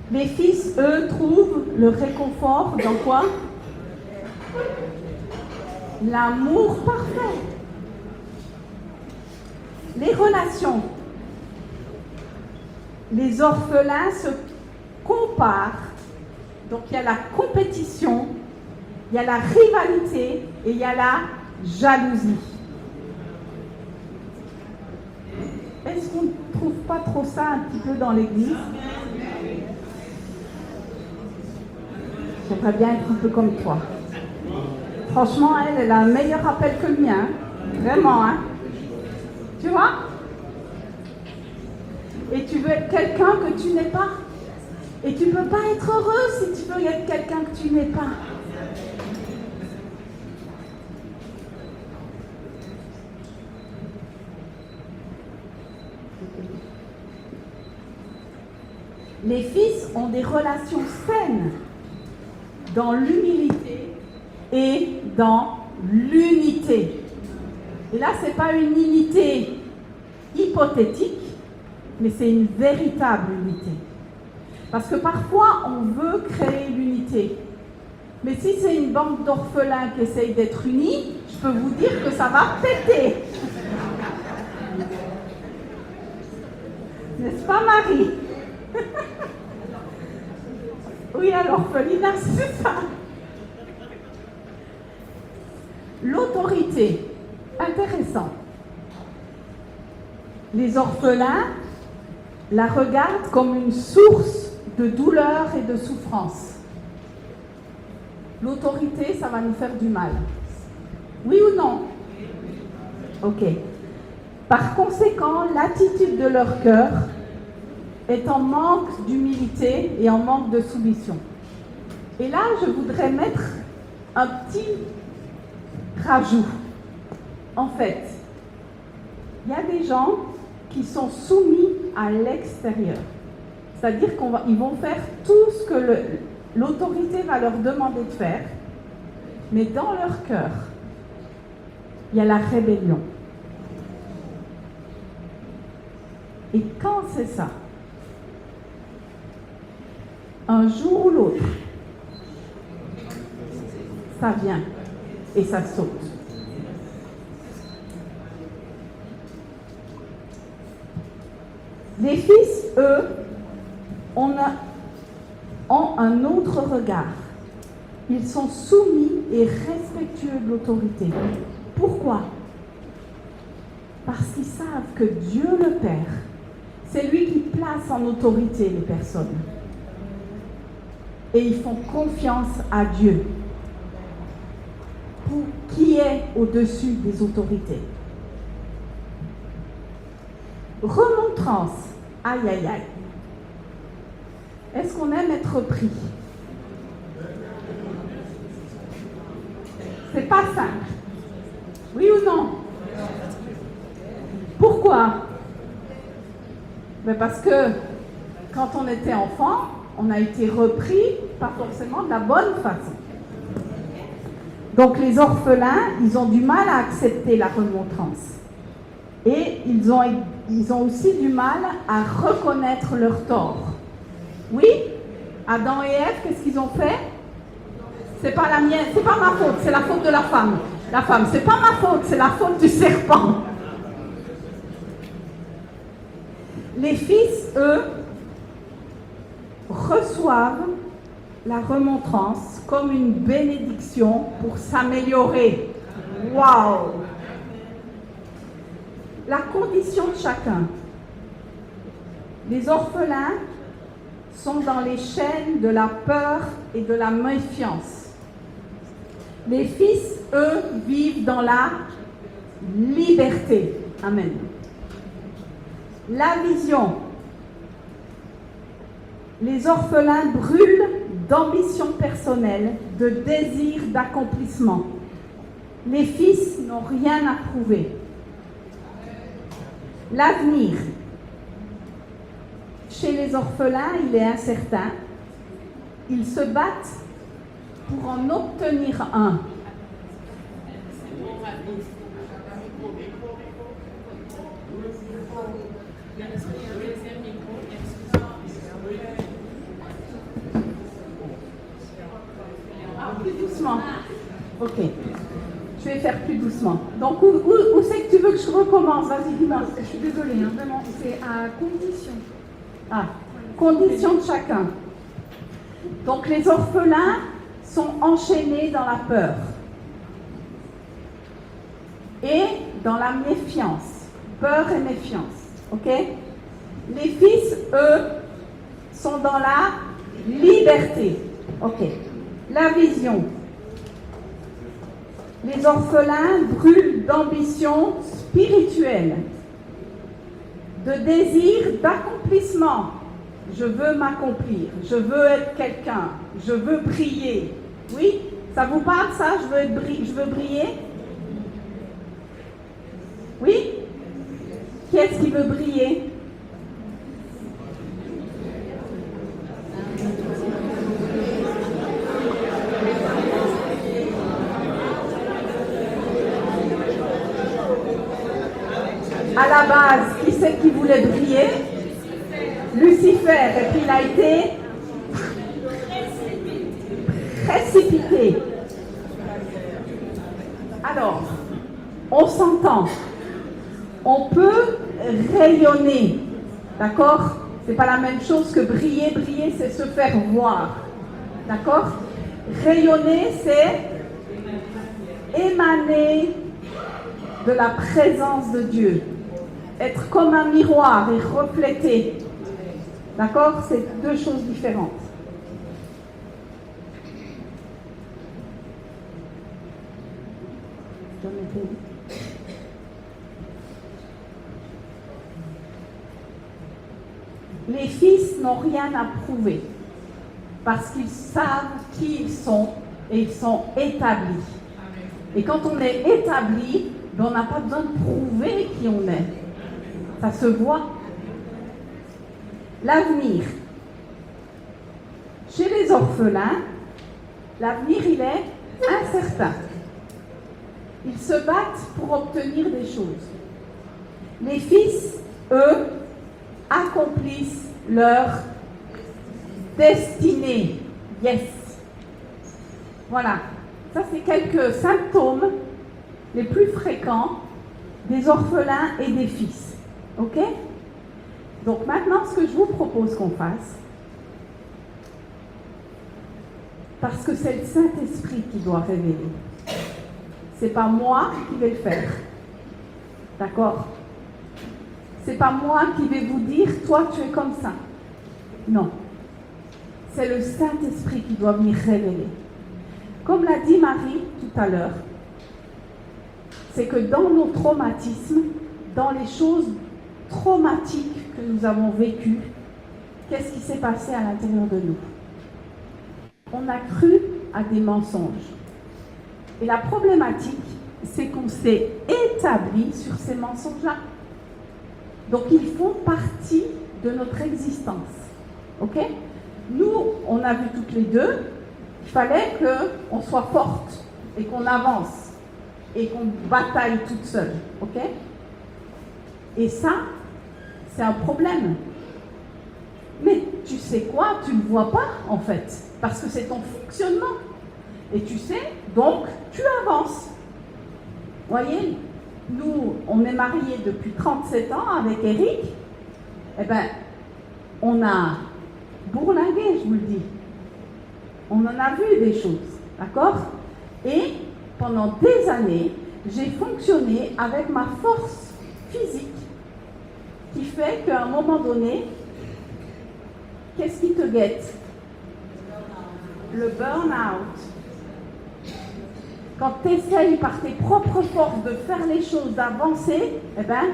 Les fils, eux, trouvent le réconfort dans quoi? L'amour parfait. Les relations. Les orphelins se comparent. Donc il y a la compétition, il y a la rivalité et il y a la jalousie. Est-ce qu'on ne trouve pas trop ça un petit peu dans l'Église? J'aimerais bien être un peu comme toi. Franchement, elle a un meilleur appel que le mien. Vraiment, hein. Tu vois? Et tu veux être quelqu'un que tu n'es pas. Et tu ne peux pas être heureux si tu veux être quelqu'un que tu n'es pas. Les fils ont des relations saines dans l'humilité et dans l'unité. Et là, ce n'est pas une unité hypothétique, mais c'est une véritable unité. Parce que parfois, on veut créer l'unité. Mais si c'est une bande d'orphelins qui essaye d'être unis, je peux vous dire que ça va péter. N'est-ce pas, Marie? Oui, à l'orphelinat, c'est ça. L'autorité, intéressant. Les orphelins la regardent comme une source de douleur et de souffrance. L'autorité, ça va nous faire du mal. Oui ou non? Ok. Par conséquent, l'attitude de leur cœur est en manque d'humilité et en manque de soumission. Et là, je voudrais mettre un petit rajout. En fait, il y a des gens qui sont soumis à l'extérieur. C'est-à-dire qu'ils vont faire tout ce que l'autorité va leur demander de faire, mais dans leur cœur, il y a la rébellion. Et quand c'est ça, un jour ou l'autre, ça vient et ça saute. Les fils, eux, ont un autre regard. Ils sont soumis et respectueux de l'autorité. Pourquoi? Parce qu'ils savent que Dieu le Père, c'est lui qui place en autorité les personnes. Et ils font confiance à Dieu, qui est au-dessus des autorités. Remontrance. Aïe, aïe, aïe. Est-ce qu'on aime être pris? C'est pas simple. Oui ou non? Pourquoi? Mais parce que quand on était enfant, on a été repris, pas forcément de la bonne façon. Donc les orphelins, ils ont du mal à accepter la remontrance. Et ils ont aussi du mal à reconnaître leur tort. Oui, Adam et Ève, qu'est-ce qu'ils ont fait? C'est pas la mienne, c'est pas ma faute, c'est la faute de la femme. La femme, c'est pas ma faute, c'est la faute du serpent. Les fils, eux, reçoivent la remontrance comme une bénédiction pour s'améliorer. Waouh! La condition de chacun. Les orphelins sont dans les chaînes de la peur et de la méfiance. Les fils, eux, vivent dans la liberté. Amen. La vision. Les orphelins brûlent d'ambition personnelle, de désir d'accomplissement. Les fils n'ont rien à prouver. L'avenir. Chez les orphelins, il est incertain. Ils se battent pour en obtenir un. Plus doucement. Ok. Je vais faire plus doucement. Donc, où c'est que tu veux que je recommence? Vas-y, dis-moi. Je suis désolée, hein, vraiment, c'est à condition. Ah, condition de chacun. Donc, les orphelins sont enchaînés dans la peur et dans la méfiance. Peur et méfiance. Ok? Les fils, eux, sont dans la liberté. Ok. La vision. Les orphelins brûlent d'ambition spirituelle, de désir d'accomplissement. Je veux m'accomplir, je veux être quelqu'un, je veux briller. Oui? Ça vous parle ça? Je veux briller? Oui? Qui est-ce qui veut briller? À la base, qui c'est qui voulait briller? Lucifer. Et puis il a été précipité. Alors, on s'entend. On peut rayonner. D'accord? C'est pas la même chose que briller. Briller, c'est se faire voir. D'accord? Rayonner, c'est émaner de la présence de Dieu. Être comme un miroir et refléter. D'accord? C'est deux choses différentes. Les fils n'ont rien à prouver parce qu'ils savent qui ils sont et ils sont établis. Et quand on est établi, on n'a pas besoin de prouver qui on est. Ça se voit. L'avenir. Chez les orphelins, l'avenir, il est incertain. Ils se battent pour obtenir des choses. Les fils, eux, accomplissent leur destinée. Yes. Voilà. Ça, c'est quelques symptômes les plus fréquents des orphelins et des fils. OK? Donc maintenant, ce que je vous propose qu'on fasse, parce que c'est le Saint-Esprit qui doit révéler. C'est pas moi qui vais le faire. D'accord? C'est pas moi qui vais vous dire, toi tu es comme ça. Non. C'est le Saint-Esprit qui doit venir révéler. Comme l'a dit Marie tout à l'heure, c'est que dans nos traumatismes, dans les choses traumatiques que nous avons vécues, qu'est-ce qui s'est passé à l'intérieur de nous? On a cru à des mensonges. Et la problématique, c'est qu'on s'est établi sur ces mensonges-là. Donc, ils font partie de notre existence. OK? Nous, on a vu toutes les deux qu'il fallait qu'on soit forte et qu'on avance et qu'on bataille toute seule. OK? Et ça, c'est un problème. Mais tu sais quoi? Tu ne le vois pas, en fait, parce que c'est ton fonctionnement. Et tu sais, donc, tu avances. Voyez, nous, on est mariés depuis 37 ans avec Eric. Eh bien, on a bourlingué, je vous le dis. On en a vu des choses, d'accord? Et pendant des années, j'ai fonctionné avec ma force physique qui fait qu'à un moment donné, qu'est-ce qui te guette? Le burn-out. Quand tu essayes par tes propres forces de faire les choses, d'avancer, eh bien,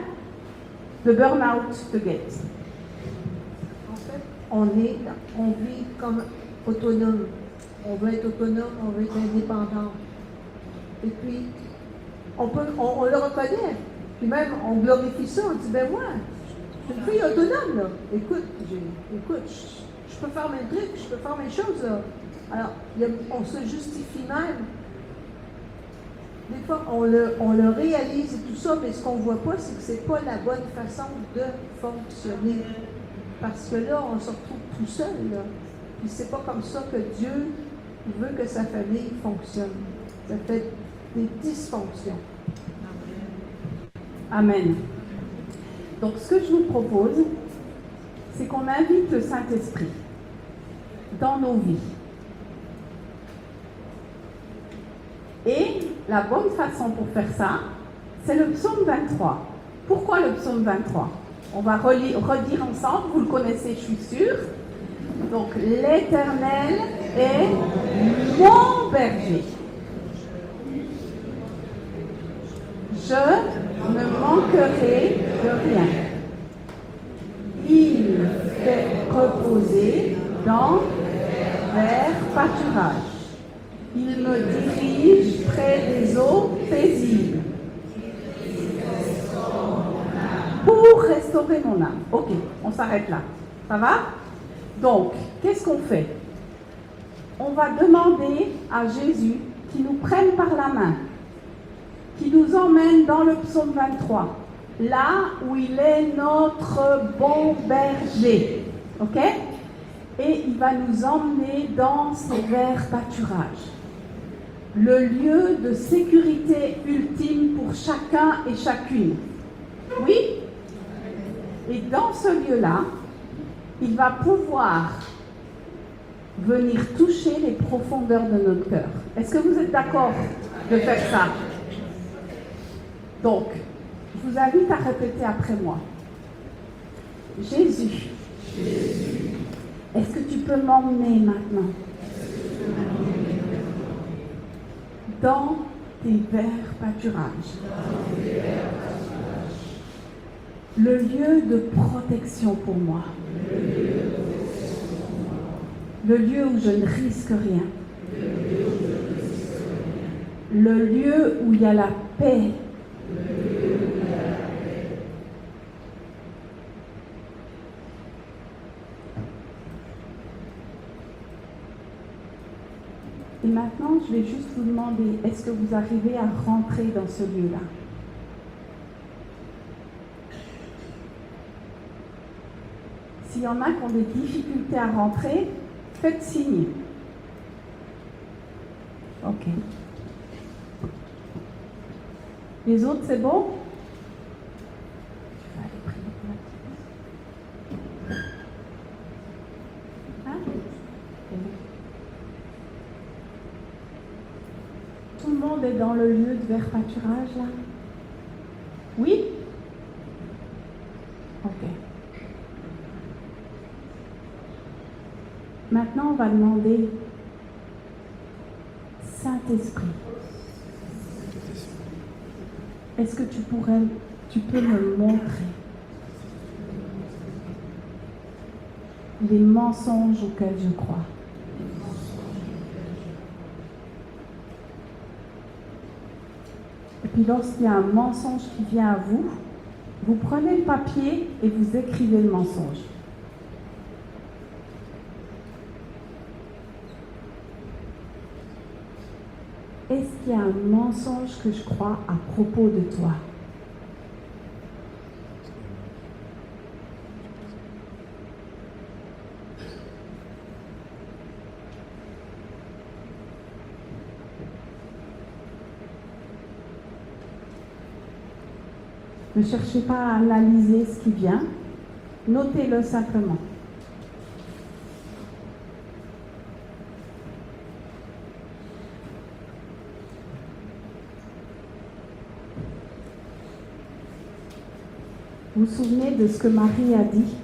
le burn-out te guette. En fait, on vit comme autonome. On veut être autonome, on veut être indépendant. Et puis, on le reconnaît. Puis même, on glorifie ça. On dit, ben moi, je suis une fille autonome, là. Écoute, je peux faire mes trucs, je peux faire mes choses, là. Alors, on se justifie même. Des fois, on le réalise et tout ça, mais ce qu'on ne voit pas, c'est que ce n'est pas la bonne façon de fonctionner. Parce que là, on se retrouve tout seul, là. Puis c'est pas comme ça que Dieu veut que sa famille fonctionne. Ça fait des dysfonctions. Amen. Donc, ce que je vous propose, c'est qu'on invite le Saint-Esprit dans nos vies. Et la bonne façon pour faire ça, c'est le psaume 23. Pourquoi le psaume 23? On va redire ensemble, vous le connaissez, je suis sûre. Donc, l'Éternel est mon berger. Je ne manquerai de rien. Il me fait reposer dans vers pâturages. Il me dirige près des eaux paisibles. Pour restaurer mon âme. Ok, on s'arrête là. Ça va? Donc, qu'est-ce qu'on fait? On va demander à Jésus qu'il nous prenne par la main, qu'il nous emmène dans le psaume 23, là où il est notre bon berger. Ok? Et il va nous emmener dans ces verts pâturages. Le lieu de sécurité ultime pour chacun et chacune. Oui? Et dans ce lieu-là, il va pouvoir venir toucher les profondeurs de notre cœur. Est-ce que vous êtes d'accord de faire ça. Donc, je vous invite à répéter après moi. Jésus, est-ce que tu peux m'emmener maintenant dans tes verts pâturages, le lieu de protection pour moi, le lieu où je ne risque rien, le lieu où il y a la paix, et maintenant, je vais juste vous demander, est-ce que vous arrivez à rentrer dans ce lieu-là? S'il y en a qui ont des difficultés à rentrer, faites signe. Ok. Les autres, c'est bon? Hein? Tout le monde est dans le lieu de vert pâturage, là? Oui? Ok. Maintenant, on va demander Saint-Esprit. Est-ce que tu peux me montrer les mensonges auxquels je crois? Et puis lorsqu'il y a un mensonge qui vient à vous, vous prenez le papier et vous écrivez le mensonge. Est-ce qu'il y a un mensonge que je crois à propos de toi? Ne cherchez pas à analyser ce qui vient, notez-le simplement. Vous vous souvenez de ce que Marie a dit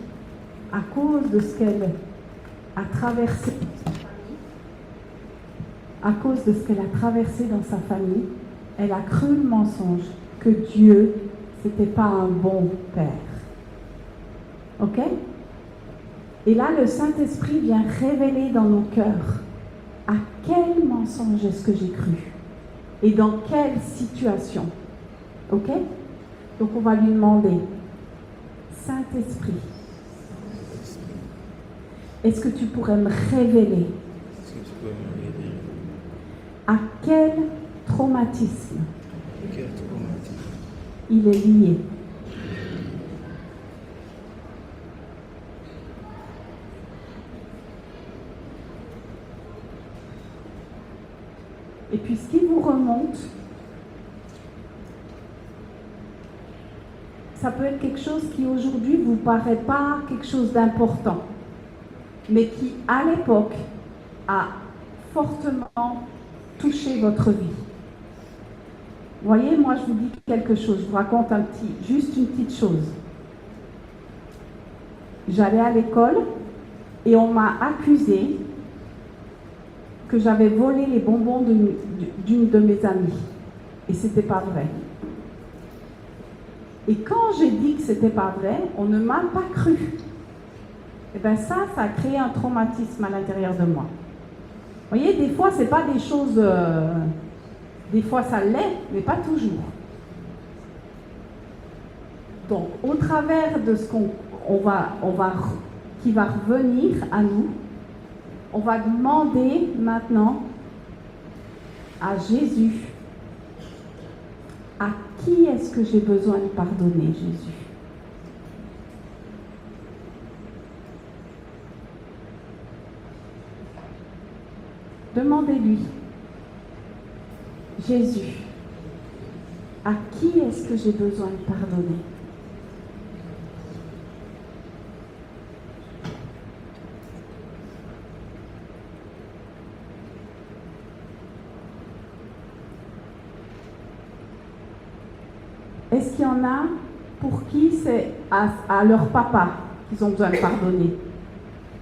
à cause de ce qu'elle a traversé, à cause de ce qu'elle a traversé dans sa famille, elle a cru le mensonge que Dieu, c'était pas un bon père. Ok? Et là, le Saint-Esprit vient révéler dans nos cœurs à quel mensonge est-ce que j'ai cru et dans quelle situation. Ok? Donc on va lui demander, Saint-Esprit, est-ce que tu pourrais me révéler à quel traumatisme il est lié? Et puis ce qui vous remonte, ça peut être quelque chose qui aujourd'hui ne vous paraît pas quelque chose d'important, mais qui à l'époque a fortement touché votre vie. Vous voyez, moi je vous dis quelque chose, je vous raconte juste une petite chose. J'allais à l'école et on m'a accusé que j'avais volé les bonbons d'une de mes amies. Et c'était pas vrai. Et quand j'ai dit que c'était pas vrai, on ne m'a pas cru. Et bien ça a créé un traumatisme à l'intérieur de moi. Vous voyez, des fois, c'est pas des choses... des fois, ça l'est, mais pas toujours. Donc, au travers de ce qui va revenir à nous, on va demander maintenant à Jésus, à qui est-ce que j'ai besoin de pardonner, Jésus? Demandez-lui, Jésus, à qui est-ce que j'ai besoin de pardonner? est-ce qu'il y en a pour qui c'est à leur papa qu'ils ont besoin de pardonner?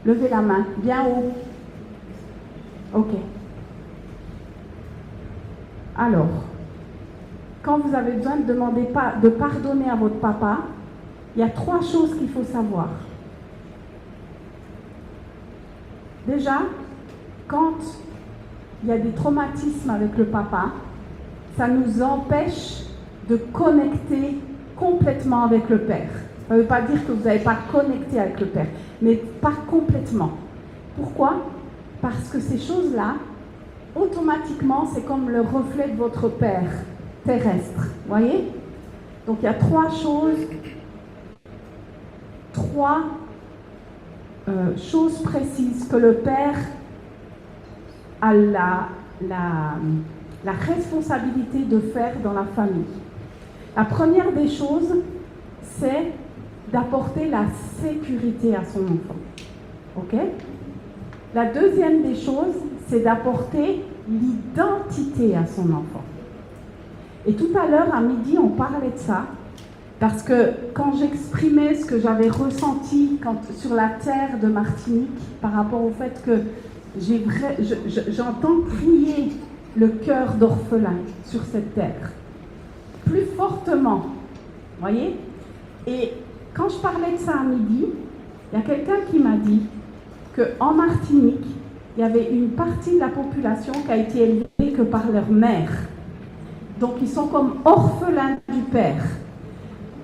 Levez la main, bien haut. Ok. Alors, quand vous avez besoin de demander de pardonner à votre papa, il y a 3 choses qu'il faut savoir. Déjà, quand il y a des traumatismes avec le papa, ça nous empêche de connecter complètement avec le Père. Ça ne veut pas dire que vous n'avez pas connecté avec le Père, mais pas complètement. Pourquoi? Parce que ces choses-là, automatiquement, c'est comme le reflet de votre Père terrestre. Voyez? Donc il y a 3 choses, 3 choses précises que le Père a la responsabilité de faire dans la famille. La première des choses, c'est d'apporter la sécurité à son enfant. Ok? La deuxième des choses, c'est d'apporter l'identité à son enfant. Et tout à l'heure, à midi, on parlait de ça, parce que quand j'exprimais ce que j'avais ressenti sur la terre de Martinique, par rapport au fait que j'entends crier le cœur d'orphelin sur cette terre, plus fortement, voyez? Et quand je parlais de ça à midi, il y a quelqu'un qui m'a dit qu'en Martinique, il y avait une partie de la population qui a été élevée que par leur mère. Donc ils sont comme orphelins du père.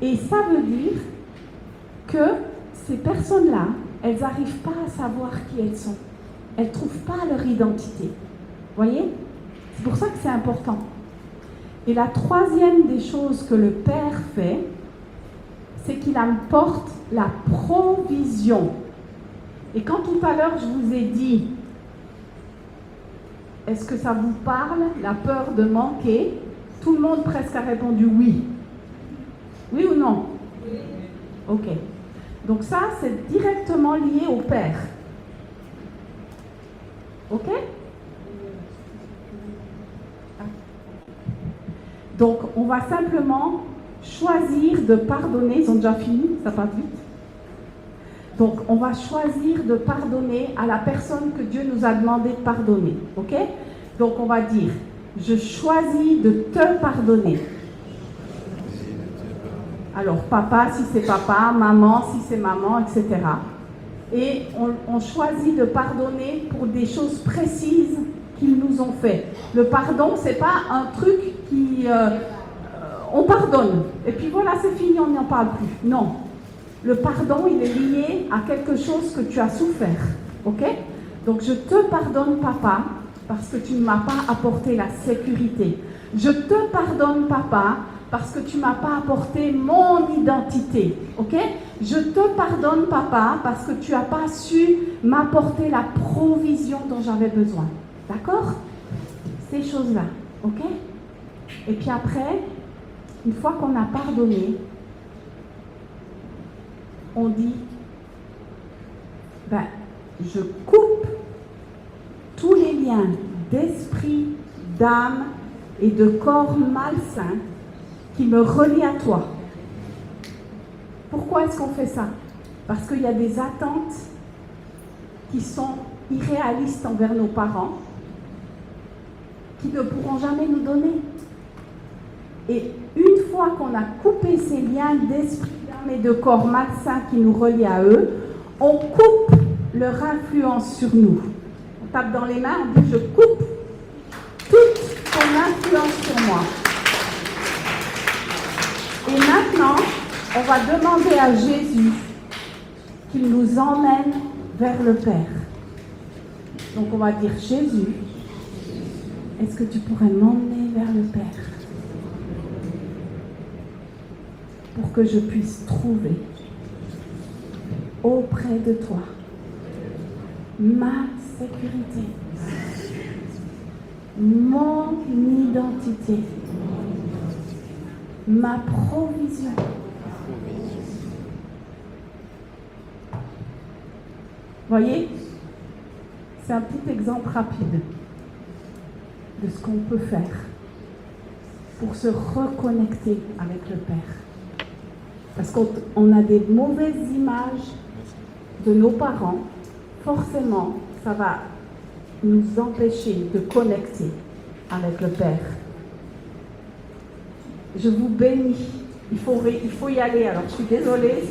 Et ça veut dire que ces personnes-là, elles n'arrivent pas à savoir qui elles sont. Elles ne trouvent pas leur identité. Voyez? C'est pour ça que c'est important. Et la troisième des choses que le Père fait, c'est qu'il apporte la provision. Et quand tout à l'heure je vous ai dit, est-ce que ça vous parle, la peur de manquer? Tout le monde presque a répondu oui. Oui ou non? Oui. Ok. Donc ça, c'est directement lié au Père. Ok? Donc, on va simplement choisir de pardonner. Ils ont déjà fini, ça passe vite. Donc, on va choisir de pardonner à la personne que Dieu nous a demandé de pardonner. Ok? Donc, on va dire, je choisis de te pardonner. Alors, papa, si c'est papa, maman, si c'est maman, etc. Et on choisit de pardonner pour des choses précises qu'ils nous ont fait. Le pardon, c'est pas un truc qui... on pardonne, et puis voilà, c'est fini, on n'en parle plus. Non. Le pardon, il est lié à quelque chose que tu as souffert. Ok? Donc, je te pardonne, papa, parce que tu ne m'as pas apporté la sécurité. Je te pardonne, papa, parce que tu ne m'as pas apporté mon identité. Ok? Je te pardonne, papa, parce que tu n'as pas su m'apporter la provision dont j'avais besoin. D'accord? Ces choses-là. Ok? Et puis après, une fois qu'on a pardonné, on dit, je coupe tous les liens d'esprit, d'âme et de corps malsains qui me relient à toi. Pourquoi est-ce qu'on fait ça? Parce qu'il y a des attentes qui sont irréalistes envers nos parents, qui ne pourront jamais nous donner. Et une fois qu'on a coupé ces liens d'esprit, d'âme et de corps malsains qui nous relient à eux, on coupe leur influence sur nous. On tape dans les mains, on dit je coupe toute ton influence sur moi. Et maintenant, on va demander à Jésus qu'il nous emmène vers le Père. Donc on va dire Jésus, est-ce que tu pourrais m'emmener vers le Père pour que je puisse trouver auprès de toi ma sécurité, mon identité, ma provision. Voyez, c'est un petit exemple rapide de ce qu'on peut faire pour se reconnecter avec le Père. Parce qu'on a des mauvaises images de nos parents, forcément, ça va nous empêcher de connecter avec le Père. Je vous bénis. Il faut y aller. Alors, je suis désolée.